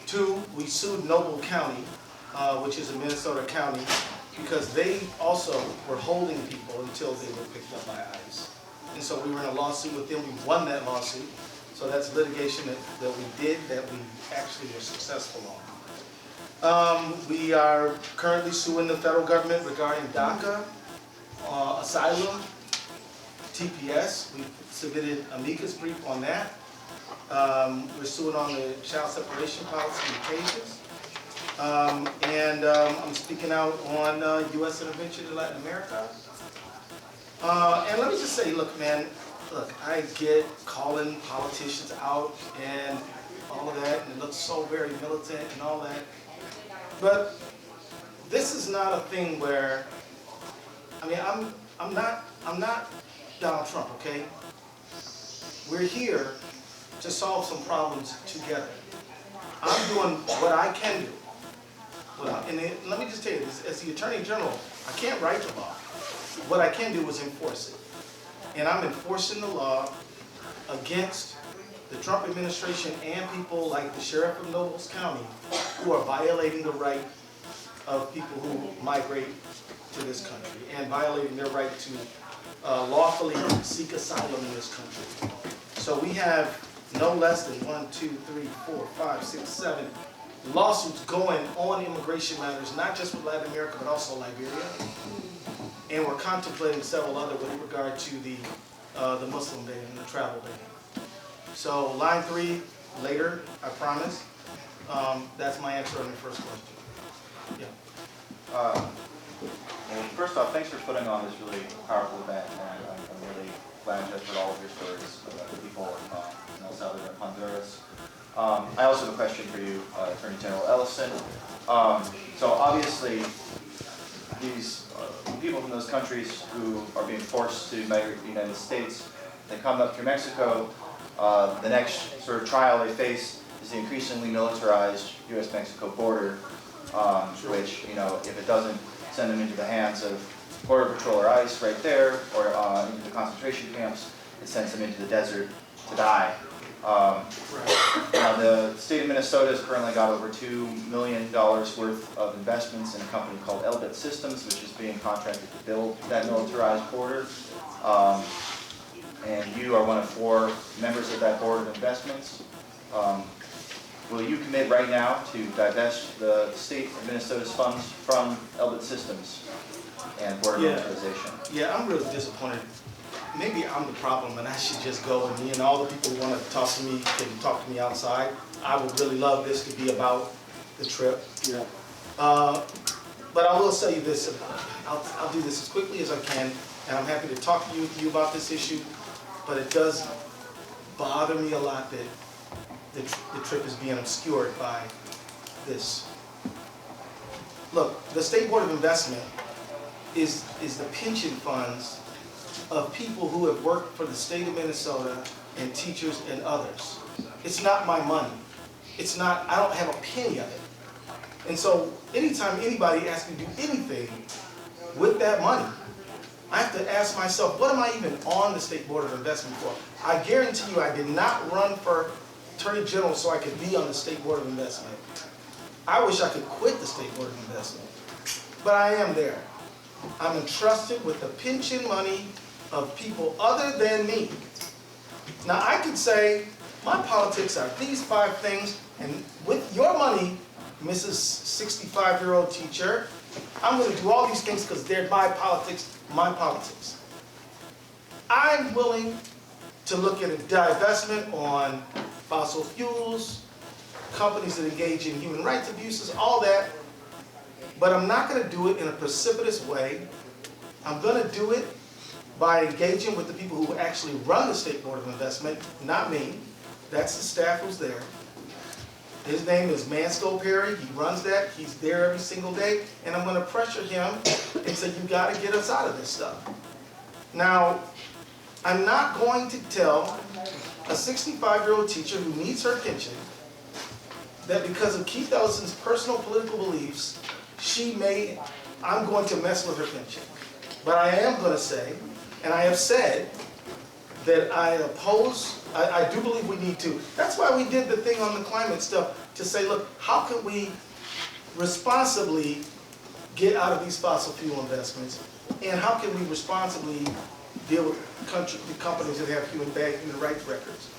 2, we sued Noble County, which is a Minnesota county, because they also were holding people until they were picked up by ICE. And so we were in a lawsuit with them. We won that lawsuit. So that's litigation that we did that we actually were successful on. We are currently suing the federal government regarding DACA, asylum, TPS. We submitted amicus brief on that. We're suing on the child separation policy in cases. I'm speaking out on U.S. intervention in Latin America. And let me just say, look, man, I get calling politicians out and all of that, and it looks so very militant and all that. But this is not a thing where, I mean, I'm not Donald Trump, okay? We're here to solve some problems together. I'm doing what I can do. And let me just tell you, as the Attorney General, I can't write the law. What I can do is enforce it. And I'm enforcing the law against the Trump administration and people like the Sheriff of Nobles County who are violating the right of people who migrate to this country and violating their right to lawfully seek asylum in this country. So we have no less than 1, 2, 3, 4, 5, 6, 7 lawsuits going on immigration matters, not just with Latin America, but also Liberia. And we're contemplating several other with regard to the Muslim ban and the travel ban. So line 3, later, I promise. That's my answer on your first question. Yeah. Well, first off, thanks for putting on this really powerful event, and I'm really glad you heard all of your stories about the people in El Salvador and Honduras. I also have a question for you, Attorney General Ellison. So obviously, these people from those countries who are being forced to migrate to the United States, they come up through Mexico. The next sort of trial they face is the increasingly militarized U.S.-Mexico border, which, you know, if it doesn't send them into the hands of Border Patrol or ICE right there, or into the concentration camps, it sends them into the desert to die. Now, the state of Minnesota has currently got over $2 million worth of investments in a company called Elbit Systems, which is being contracted to build that militarized border. And you are one of 4 members of that board of investments. Will you commit right now to divest the state of Minnesota's funds from Elbit Systems and border militarization? Yeah, I'm really disappointed. Maybe I'm the problem and I should just go, and me and all the people who want to talk to me can talk to me outside. I would really love this to be about the trip. Yeah. But I will say this, I'll do this as quickly as I can, and I'm happy to talk to you about this issue, but it does bother me a lot that the trip is being obscured by this. Look, the State Board of Investment is the pension funds of people who have worked for the state of Minnesota and teachers and others. It's not my money. It's not, I don't have a penny of it. And so anytime anybody asks me to do anything with that money, I have to ask myself, what am I even on the State Board of Investment for? I guarantee you I did not run for Attorney General so I could be on the State Board of Investment. I wish I could quit the State Board of Investment, but I am there. I'm entrusted with the pension money of people other than me. Now I could say, my politics are these 5 things, and with your money, Mrs. 65-year-old teacher, I'm going to do all these things because they're my politics, my politics. I'm willing to look at a divestment on fossil fuels, companies that engage in human rights abuses, all that, but I'm not going to do it in a precipitous way. I'm going to do it by engaging with the people who actually run the State Board of Investment, not me. That's the staff who's there. His name is Mansco Perry. He runs that. He's there every single day. And I'm going to pressure him and say, you got to get us out of this stuff. Now, I'm not going to tell a 65-year-old teacher who needs her pension that because of Keith Ellison's personal political beliefs, I'm going to mess with her pension. But I am going to say, and I have said, that I do believe we need to. That's why we did the thing on the climate stuff, to say, look, how can we responsibly get out of these fossil fuel investments, and how can we responsibly deal with companies that have human rights records.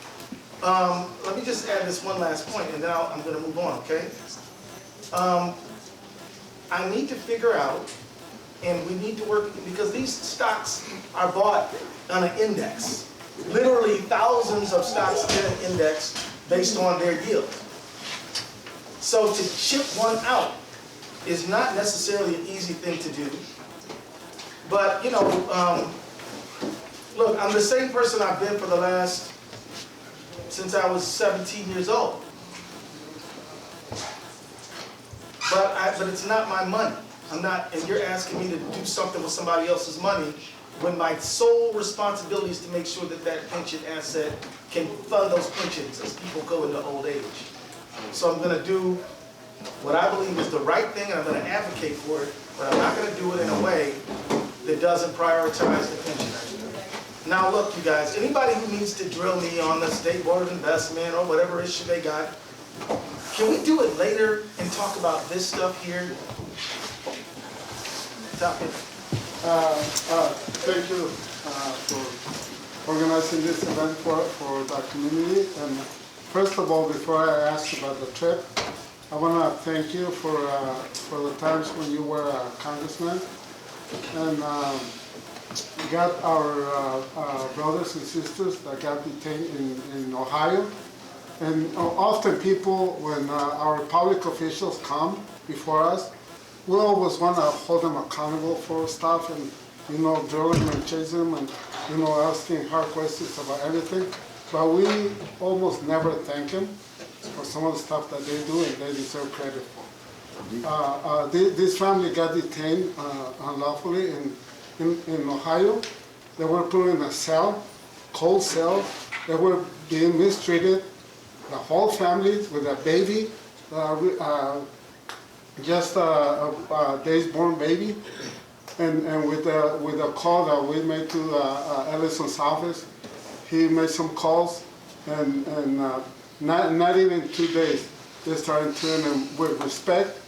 Let me just add this one last point, and then I'm gonna move on, okay? I need to figure out, and we need to work, because these stocks are bought on an index. Literally thousands of stocks in an index based on their yield. So to chip one out is not necessarily an easy thing to do. But, you know, look, I'm the same person I've been for the last, since I was 17 years old. But it's not my money. I'm not, and you're asking me to do something with somebody else's money when my sole responsibility is to make sure that that pension asset can fund those pensions as people go into old age. So I'm gonna do what I believe is the right thing, and I'm gonna advocate for it, but I'm not gonna do it in a way that doesn't prioritize the pensioners. Now look, you guys, anybody who needs to drill me on the State Board of Investment or whatever issue they got, can we do it later and talk about this stuff here? Thank you for organizing this event for the community. And first of all, before I ask about the trip, I want to thank you for the times when you were a congressman, and got our brothers and sisters that got detained in Ohio. And often people, when our public officials come before us, we always want to hold them accountable for stuff, and drill them and chase them, and asking hard questions about everything. But we almost never thank them for some of the stuff that they do, and they deserve credit for. This family got detained unlawfully in Ohio. They were put in a cell, cold cell. They were being mistreated. The whole family with a baby, just a days born baby, and with a call that we made to Ellison's office, he made some calls, and not even 2 days, they started treating them with respect,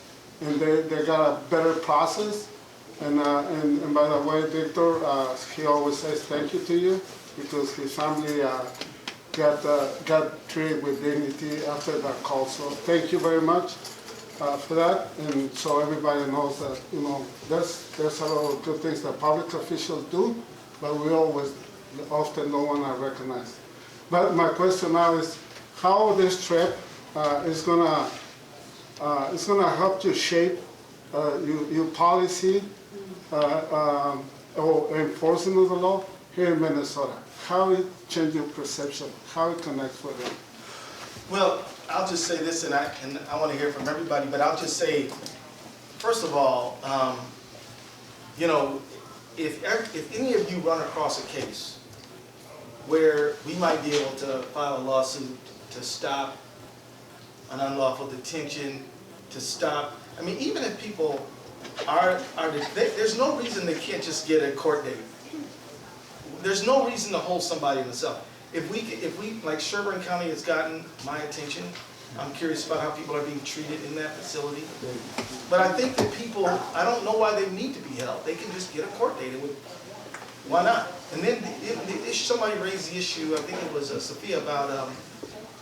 and they got a better process, and by the way, Victor, he always says thank you to you, because his family got treated with dignity after that call. So thank you very much for that, and so everybody knows that there's a lot of good things that public officials do, but we often don't want to recognize. But my question now is, how this trip is gonna help you shape your policy or enforcement of the law here in Minnesota? How it change your perception? How it connects with it? Well, I'll just say this, and I want to hear from everybody, but I'll just say, first of all, if any of you run across a case where we might be able to file a lawsuit to stop an unlawful detention, to stop, I mean, even if people there's no reason they can't just get a court date. There's no reason to hold somebody in the cell. If we, like Sherburne County has gotten my attention, I'm curious about how people are being treated in that facility. But I think that people, I don't know why they need to be held. They can just get a court date. Why not? And then somebody raised the issue, I think it was Sophia, about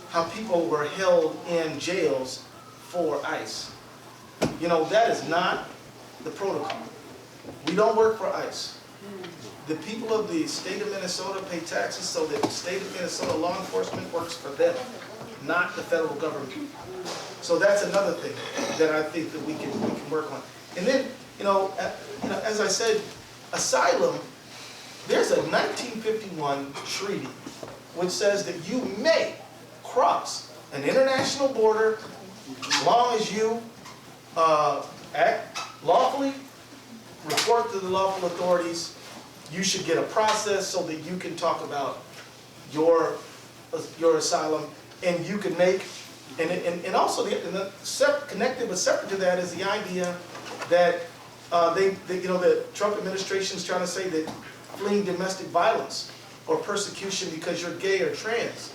how people were held in jails for ICE. That is not the protocol. We don't work for ICE. The people of the state of Minnesota pay taxes so that the state of Minnesota law enforcement works for them, not the federal government. So that's another thing that I think that we can work on. And then, as I said, asylum, there's a 1951 treaty which says that you may cross an international border as long as you act lawfully, report to the lawful authorities. You should get a process so that you can talk about your asylum, and you can make, and also connected but separate to that is the idea that the Trump administration is trying to say that fleeing domestic violence or persecution because you're gay or trans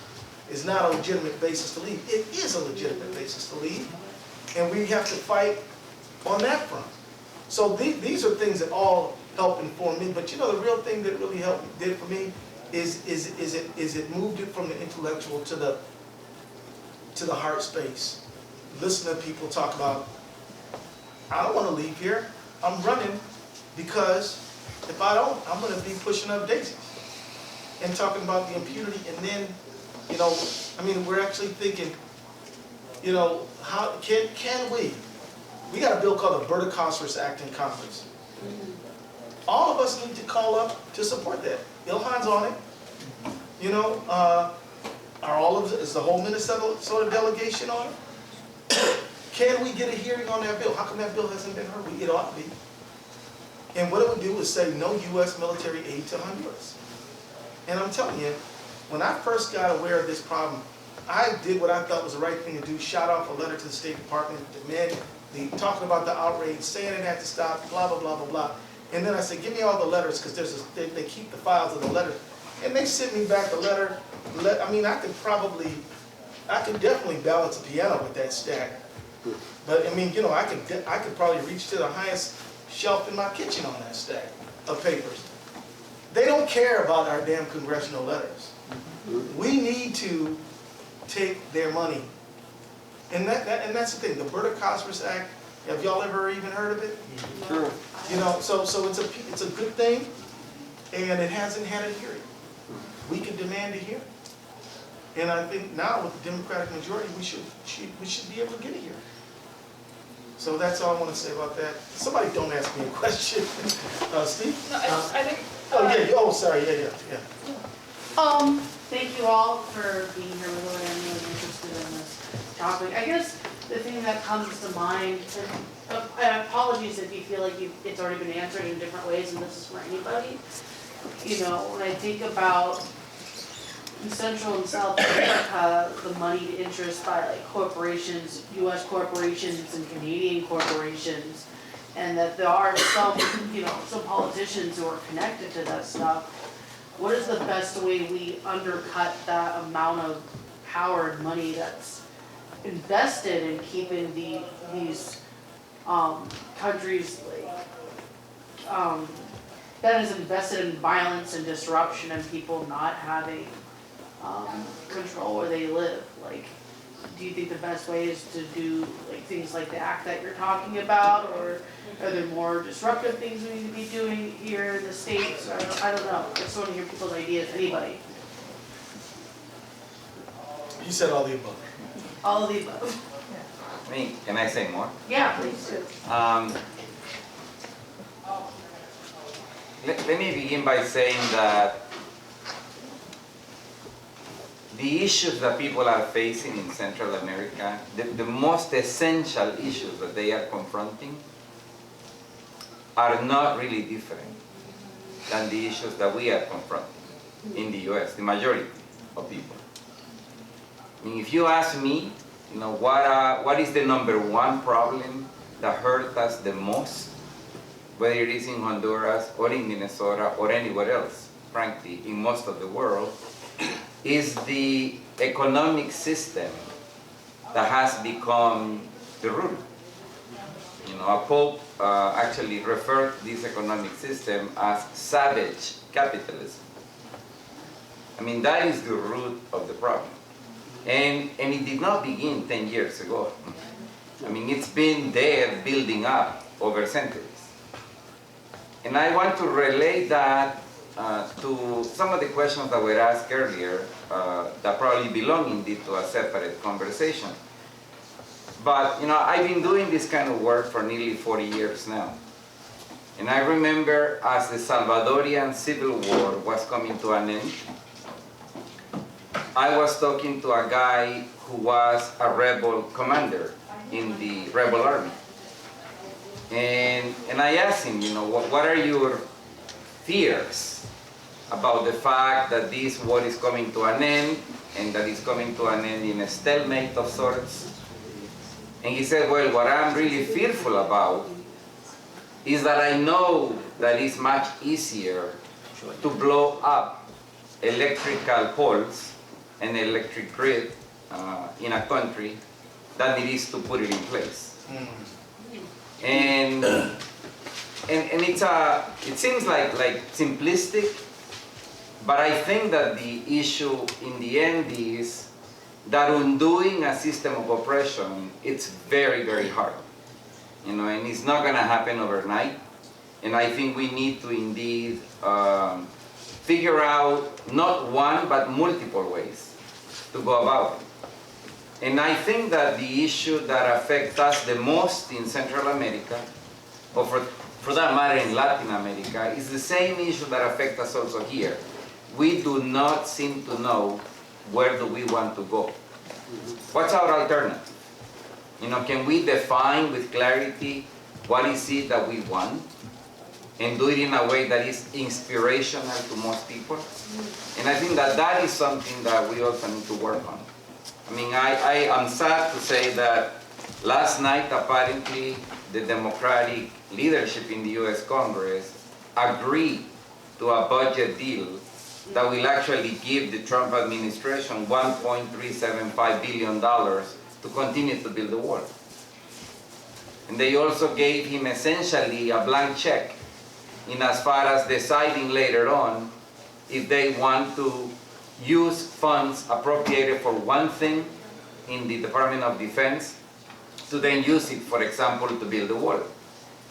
is not a legitimate basis to leave. It is a legitimate basis to leave, and we have to fight on that front. So these are things that all help inform me, but the real thing that really did it for me is it moved it from the intellectual to the heart space. Listen to people talk about, I don't want to leave here. I'm running because if I don't, I'm going to be pushing up daisies and talking about the impunity. And then, you know, I mean, we're actually thinking, you know, how can we got a bill called the Berta-Costas Act in Congress. All of us need to call up to support that. Ilhan's on it. You know, is the whole Minnesota delegation on it? Can we get a hearing on that bill? How come that bill hasn't been heard? It ought to be. And what it would do is say no U.S. military aid to Honduras. And I'm telling you, when I first got aware of this problem, I did what I thought was the right thing to do, shot off a letter to the State Department, talking about the outrage, saying it had to stop, blah, blah, blah, blah, blah. And then I said, give me all the letters, because they keep the files of the letters. And they sent me back the letter. I mean, I could definitely balance a piano with that stack. But I mean, you know, I could probably reach to the highest shelf in my kitchen on that stack of papers. They don't care about our damn congressional letters. We need to take their money. And that's the thing, the Berta-Costas Act, have y'all ever even heard of it? Sure. You know, so it's a good thing, and it hasn't had a hearing. We can demand a hearing. And I think now with the Democratic majority, we should be able to get a hearing. So that's all I want to say about that. Somebody don't ask me a question. Steve? No, I think. Oh, yeah. Oh, sorry. Yeah. Thank you all for being here with us. I'm really interested in this topic. I guess the thing that comes to mind, and apologies if you feel like it's already been answered in different ways, and this is for anybody. You know, when I think about in Central and South America, the moneyed interest by like corporations, U.S. corporations and Canadian corporations, and that there are some, you know, some politicians who are connected to that stuff. What is the best way we undercut that amount of power and money that's invested in keeping these countries like that is invested in violence and disruption and people not having control where they live? Like, do you think the best way is to do like things like the act that you're talking about, or are there more disruptive things we need to be doing here in the States? I don't know. I just want to hear people's ideas. Anybody? You said all the above. All of the above. Me, can I say more? Yeah, please do. Let me begin by saying that the issues that people are facing in Central America, the most essential issues that they are confronting, are not really different than the issues that we are confronting in the U.S., the majority of people. I mean, if you ask me, you know, what is the #1 problem that hurt us the most, whether it is in Honduras or in Minnesota or anywhere else, frankly, in most of the world, is the economic system that has become the rule. You know, a pope actually referred to this economic system as savage capitalism. I mean, that is the root of the problem. And it did not begin 10 years ago. I mean, it's been there building up over centuries. And I want to relate that to some of the questions that were asked earlier that probably belong indeed to a separate conversation. But, you know, I've been doing this kind of work for nearly 40 years now. And I remember as the Salvadorian Civil War was coming to an end, I was talking to a guy who was a rebel commander in the rebel army. And I asked him, you know, what are your fears about the fact that this war is coming to an end, and that it's coming to an end in a stalemate of sorts? And he said, well, what I'm really fearful about is that I know that it's much easier to blow up electrical poles and electric grid in a country than it is to put it in place. And it seems like simplistic, But I think that the issue in the end is that undoing a system of oppression, it's very, very hard. And it's not gonna happen overnight. And I think we need to indeed figure out not one, but multiple ways to go about it. And I think that the issue that affects us the most in Central America, or for that matter in Latin America, is the same issue that affects us also here. We do not seem to know where do we want to go. What's our alternative? Can we define with clarity what is it that we want and do it in a way that is inspirational to most people? And I think that that is something that we also need to work on. I am sad to say that last night apparently the Democratic leadership in the US Congress agreed to a budget deal that will actually give the Trump administration $1.375 billion to continue to build the wall. And they also gave him essentially a blank check in as far as deciding later on if they want to use funds appropriated for one thing in the Department of Defense to then use it, for example, to build the wall.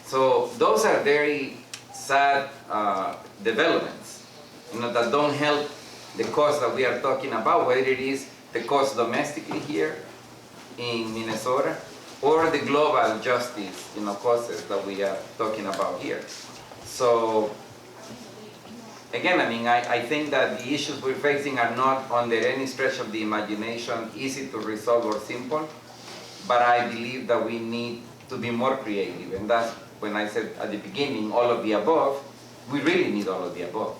So those are very sad developments, that don't help the cause that we are talking about, whether it is the cause domestically here in Minnesota or the global justice, causes that we are talking about here. So again, I think that the issues we're facing are not under any stretch of the imagination easy to resolve or simple, but I believe that we need to be more creative, and that's when I said at the beginning, all of the above. We really need all of the above,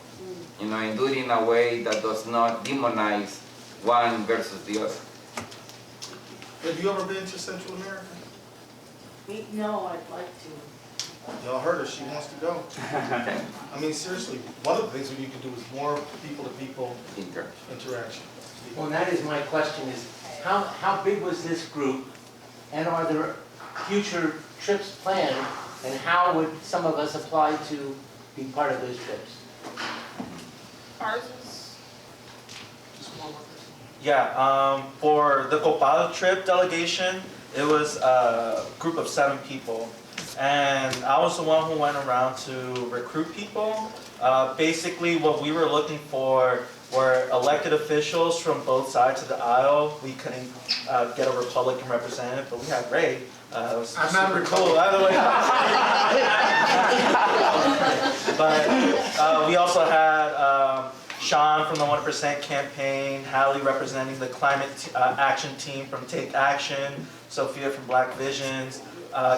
and do it in a way that does not demonize one versus the other. Have you ever been to Central America? No, I'd like to. Y'all heard her, she wants to go. Seriously, one of the things we need to do is more people-to-people interaction. Well, and that is my question is, how big was this group, and are there future trips planned, and how would some of us apply to be part of those trips? Ours is Yeah, for the COPAL trip delegation, it was a group of 7 people. And I was the one who went around to recruit people. Basically, what we were looking for were elected officials from both sides of the aisle. We couldn't get a Republican representative, but we had Ray. I'm not cool, by the way. But we also had Sean from the 1% campaign, Halley representing the climate action team from TakeAction, Sophia from Black Visions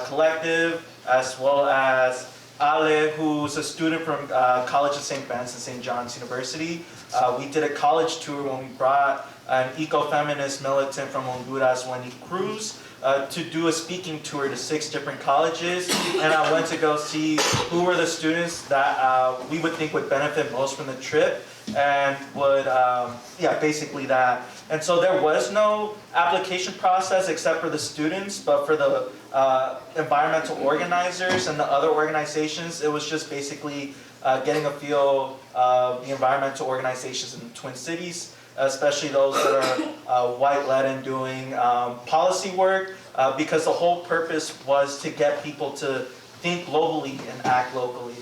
Collective, as well as Ale, who's a student from College of St. Vincent, St. John's University. We did a college tour when we brought an eco-feminist militant from Honduras, Wendy Cruz, to do a speaking tour to 6 different colleges. And I went to go see who were the students that we would think would benefit most from the trip, and would, basically that. And so there was no application process except for the students, but for the environmental organizers and the other organizations, it was just basically getting a feel of the environmental organizations in the Twin Cities, especially those that are white-led and doing policy work, because the whole purpose was to get people to think globally and act locally.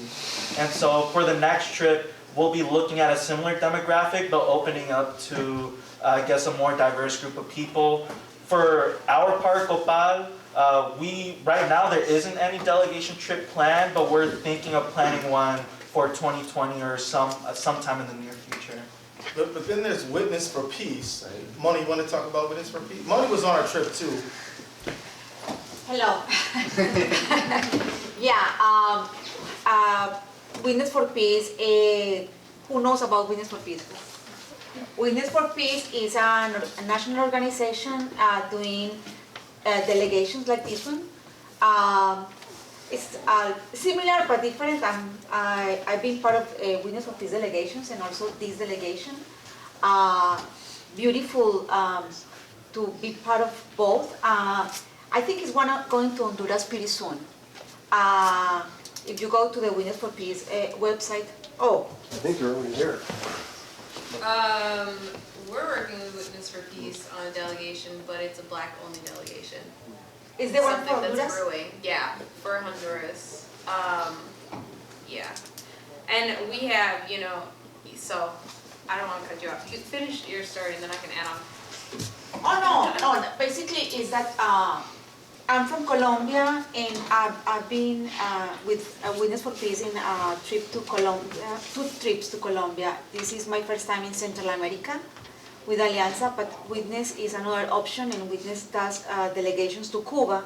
And so for the next trip, we'll be looking at a similar demographic, but opening up to, I guess, a more diverse group of people. For our part, COPAL, right now there isn't any delegation trip planned, but we're thinking of planning one for 2020 or sometime in the near future. But then there's Witness for Peace. Moni, you want to talk about Witness for Peace? Moni was on our trip too. Hello. Witness for Peace, who knows about Witness for Peace? Witness for Peace is a national organization doing delegations like this one. It's similar but different. I've been part of Witness for Peace delegations and also this delegation. Beautiful to be part of both. I think it's going to Honduras pretty soon. If you go to the Witness for Peace website, I think you're already here. We're working with Witness for Peace on a delegation, but it's a black-only delegation. Is there one for Something that's Honduras? brewing, yeah, for Honduras. Yeah. And we have, you know, so, I don't wanna cut you off. You finish your story and then I can add on. Oh, no, basically is that, I'm from Colombia and I've been with Witness for Peace in a trip to Colombia, 2 trips to Colombia. This is my first time in Central America with Alianza, but Witness is another option, and Witness does delegations to Cuba,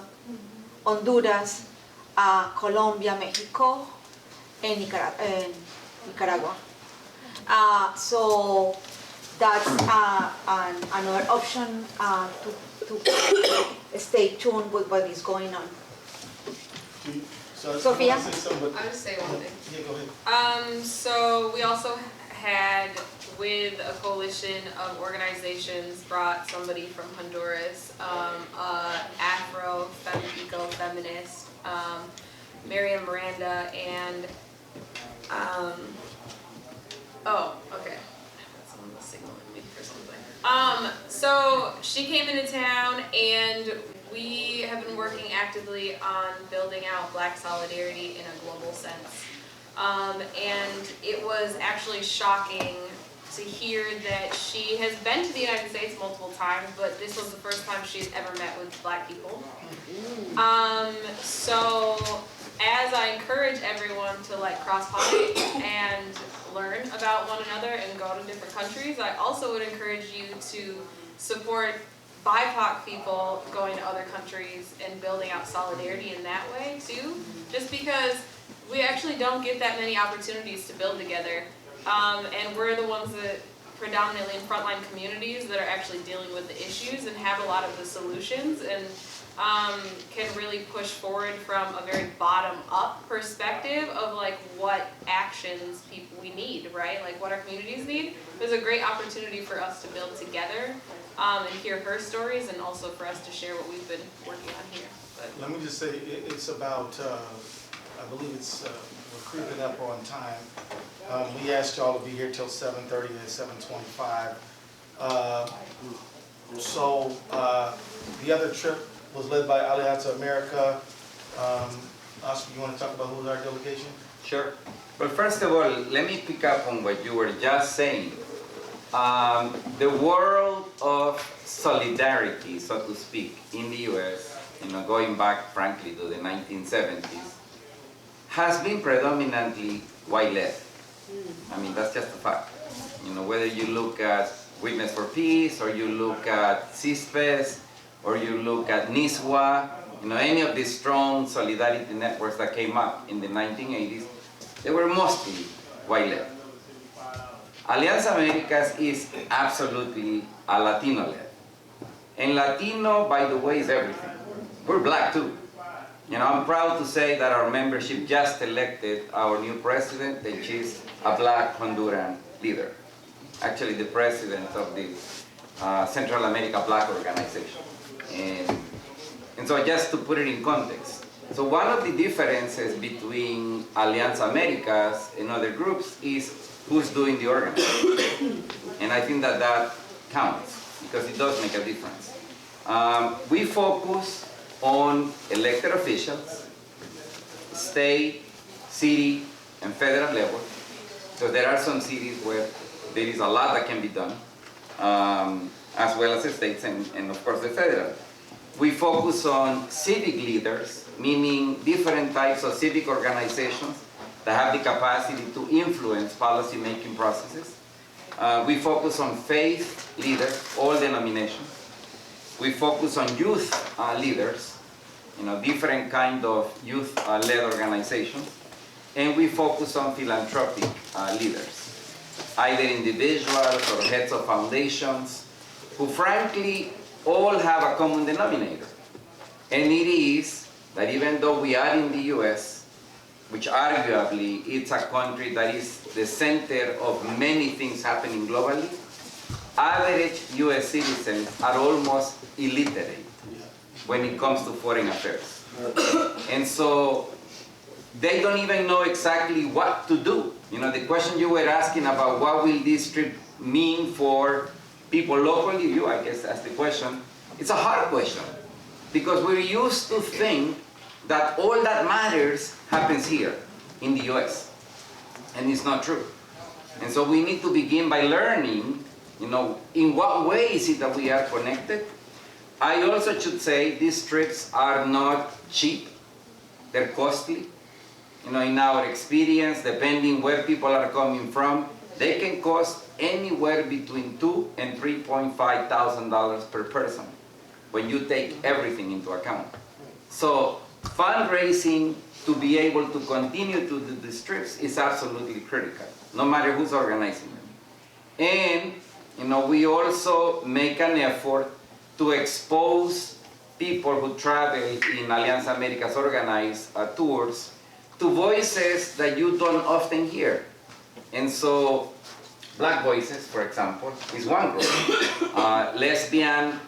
Honduras, Colombia, Mexico, and Nicaragua. So that's another option to stay tuned with what is going on. Sophia? I'll just say one thing. Yeah, go ahead. So we also had, with a coalition of organizations, brought somebody from Honduras, Afro, eco-feminist, Miriam Miranda, and, oh, okay. Someone was signaling me for something. So she came into town, and we have been working actively on building out Black solidarity in a global sense. And it was actually shocking to hear that she has been to the United States multiple times, but this was the first time she's ever met with Black people. So as I encourage everyone to like cross-pollinate and learn about one another and go to different countries, I also would encourage you to support BIPOC people going to other countries and building out solidarity in that way too, just because we actually don't get that many opportunities to build together. And we're the ones that predominantly in frontline communities that are actually dealing with the issues and have a lot of the solutions, and can really push forward from a very bottom-up perspective of like what actions we need, right? Like what our communities need. There's a great opportunity for us to build together and hear her stories, and also for us to share what we've been working on here. But Let me just say, it's about, I believe it's, we're creeping up on time. We asked y'all to be here till 7:30 and 7:25. The other trip was led by Alianza America. Oscar, you want to talk about who's our delegation? Sure. But first of all, let me pick up on what you were just saying. The world of solidarity, so to speak, in the U.S., going back, frankly, to the 1970s, has been predominantly white-led. I mean, that's just a fact. Whether you look at Witness for Peace, or you look at CISPES, or you look at NISWA, any of these strong solidarity networks that came up in the 1980s, they were mostly white-led. Alianza Americas is absolutely a Latino-led. And Latino, by the way, is everything. We're Black too. I'm proud to say that our membership just elected our new president, and she's a Black Honduran leader. Actually, the president of the Central America Black Organization. And so just to put it in context. So one of the differences between Alianza Americas and other groups is who's doing the organizing. And I think that that counts, because it does make a difference. We focus on elected officials, state, city, and federal level. So there are some cities where there is a lot that can be done, as well as the states and of course the federal. We focus on civic leaders, meaning different types of civic organizations that have the capacity to influence policy-making processes. We focus on faith leaders, all denominations. We focus on youth leaders, different kind of youth-led organizations. And we focus on philanthropic leaders, either individuals or heads of foundations, who frankly all have a common denominator. And it is that even though we are in the US, which arguably it's a country that is the center of many things happening globally, average US citizens are almost illiterate when it comes to foreign affairs. And so they don't even know exactly what to do. The question you were asking about what will this trip mean for people locally? You, I guess, asked the question. It's a hard question because we're used to think that all that matters happens here in the US, and it's not true. And so we need to begin by learning, in what way is it that we are connected. I also should say these trips are not cheap, they're costly. In our experience, depending where people are coming from, they can cost anywhere between $2,000 and $3,500 per person when you take everything into account. So fundraising to be able to continue to do these trips is absolutely critical, no matter who's organizing them. And we also make an effort to expose people who travel in Alianza Americas organized tours to voices that you don't often hear. And so Black voices, for example, is one group. Lesbian,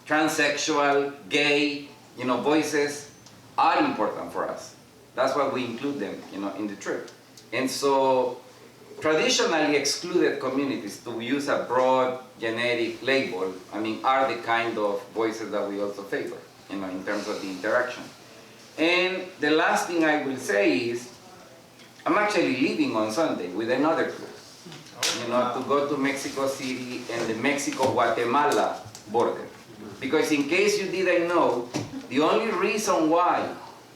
transsexual, gay, voices are important for us. That's why we include them, in the trip. And so traditionally excluded communities, to use a broad generic label, are the kind of voices that we also favor, in terms of the interaction. And the last thing I will say is, I'm actually leaving on Sunday with another group, to go to Mexico City and the Mexico-Guatemala border. Because in case you didn't know, the only reason why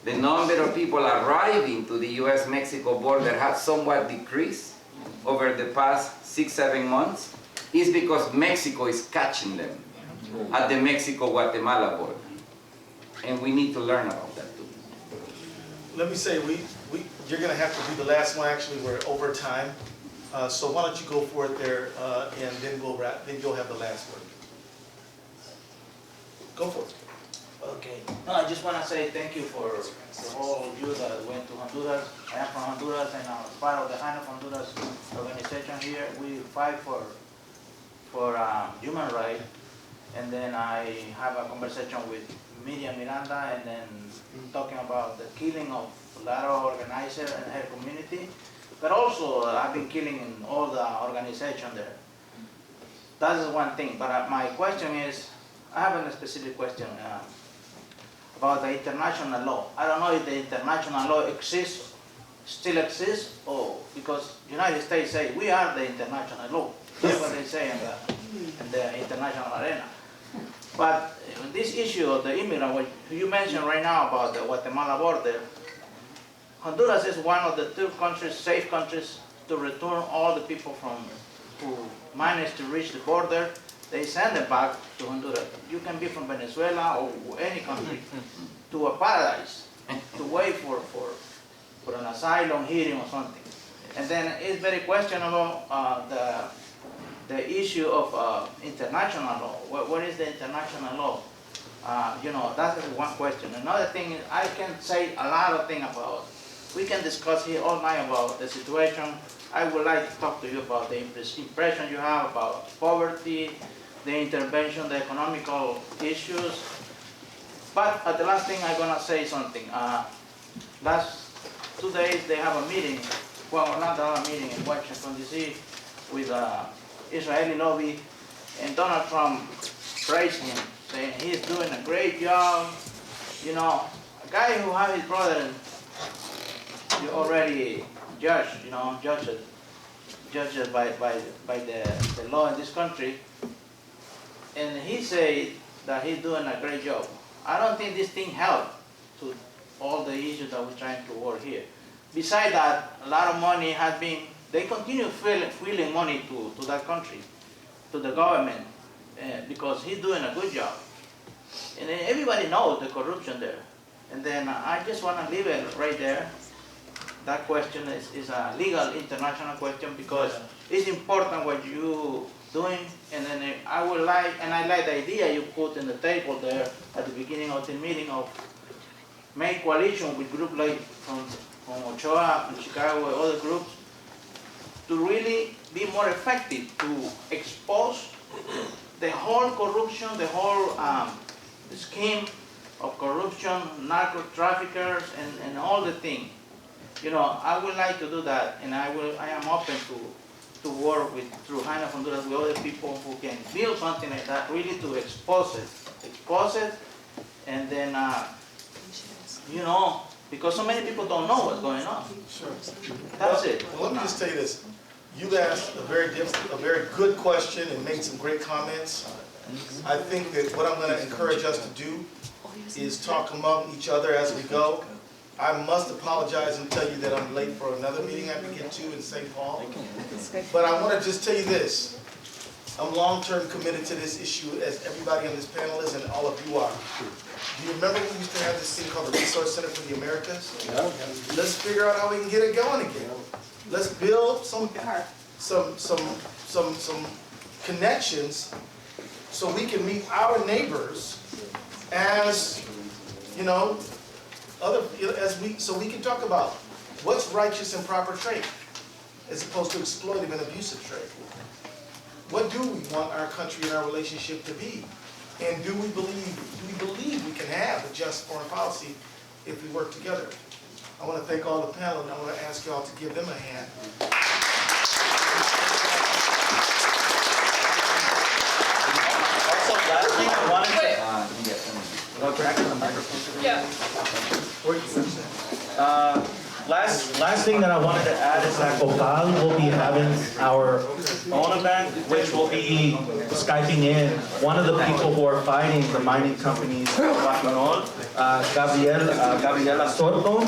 the number of people arriving to the US-Mexico border has somewhat decreased over the past 6-7 months is because Mexico is catching them at the Mexico-Guatemala border. And we need to learn about that too. Let me say, you're going to have to be the last one. Actually, we're over time. So why don't you go for it there, and then we'll wrap. Then you'll have the last word. Go for it. Okay. No, I just want to say thank you for all of you that went to Honduras. I am from Honduras, and I'm part of the Honduras organization here. We fight for human rights, and then I have a conversation with Miriam Miranda, and then talking about the killing of a lot of organizers and her community, but also I've been killing in all the organization there. That is one thing, but my question is, I have a specific question about the international law. I don't know if the international law still exists, or because United States say we are the international law. That's what they say in the international arena. But this issue of the immigrant, what you mentioned right now about the Guatemala border, Honduras is one of the 2 countries, safe countries, to return all the people who managed to reach the border. They send them back to Honduras. You can be from Venezuela or any country to a paradise to wait for an asylum hearing or something. And then it's very questionable the issue of international law. What is the international law? That is one question. Another thing is, I can say a lot of things about. We can discuss here all night about the situation. I would like to talk to you about the impression you have about poverty, the intervention, the economical issues. But at the last thing, I'm gonna say something. Last 2 days, they have a meeting, well, not a meeting in Washington, D.C. with Israeli lobby, and Donald Trump praised him, saying he's doing a great job. A guy who has his brother, you already judged by the law in this country, and he said that he's doing a great job. I don't think this thing helped to all the issues that we're trying to work here. Besides that, a lot of money has been, they continue feeling money to that country, to the government, because he's doing a good job. And then everybody knows the corruption there. And then I just want to leave it right there. That question is a legal international question, because it's important what you doing. And then I like the idea you put in the table there at the beginning of the meeting of make coalition with groups like from Ochoa, from Chicago, and other groups, to really be more effective to expose the whole corruption, the whole scheme of corruption, narco traffickers, and all the things. I would like to do that, and I am open to work with through Honduras with other people who can build something like that, really to expose it, and then you know, because so many people don't know what's going on. Sure. That's it. Well, let me just tell you this. You've asked a very good question and made some great comments. I think that what I'm going to encourage us to do is talk among each other as we go. I must apologize and tell you that I'm late for another meeting I have to get to in St. Paul. But I want to just tell you this. I'm long-term committed to this issue, as everybody on this panel is and all of you are. Do you remember we used to have this thing called the Resource Center for the Americas? Let's figure out how we can get it going again. Let's build some connections so we can meet our neighbors as, you know, so we can talk about what's righteous and proper trade as opposed to exploitive and abusive trade. What do we want our country and our relationship to be? And do we believe we can have a just foreign policy if we work together? I want to thank all the panel, and I want to ask y'all to give them a hand. Also, last thing I wanted to... Last thing that I wanted to add is that COPAL will be having our own event, which will be Skyping in one of the people who are fighting the mining companies, Gabriela Soto,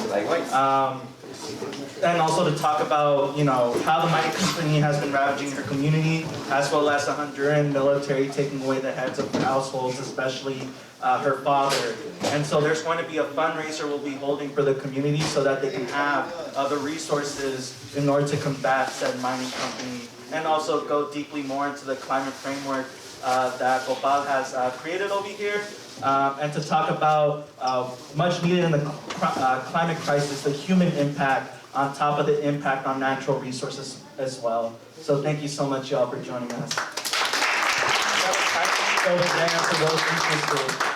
and also to talk about, you know, how the mining company has been ravaging her community, as well as the Honduran military taking away the heads of households, especially her father. And so there's going to be a fundraiser we'll be holding for the community so that they can have the resources in order to combat said mining company, and also go deeply more into the climate framework that COPAL has created over here, and to talk about much needed in the climate crisis, the human impact on top of the impact on natural resources as well. So thank you so much, y'all, for joining us. Over there for those interested.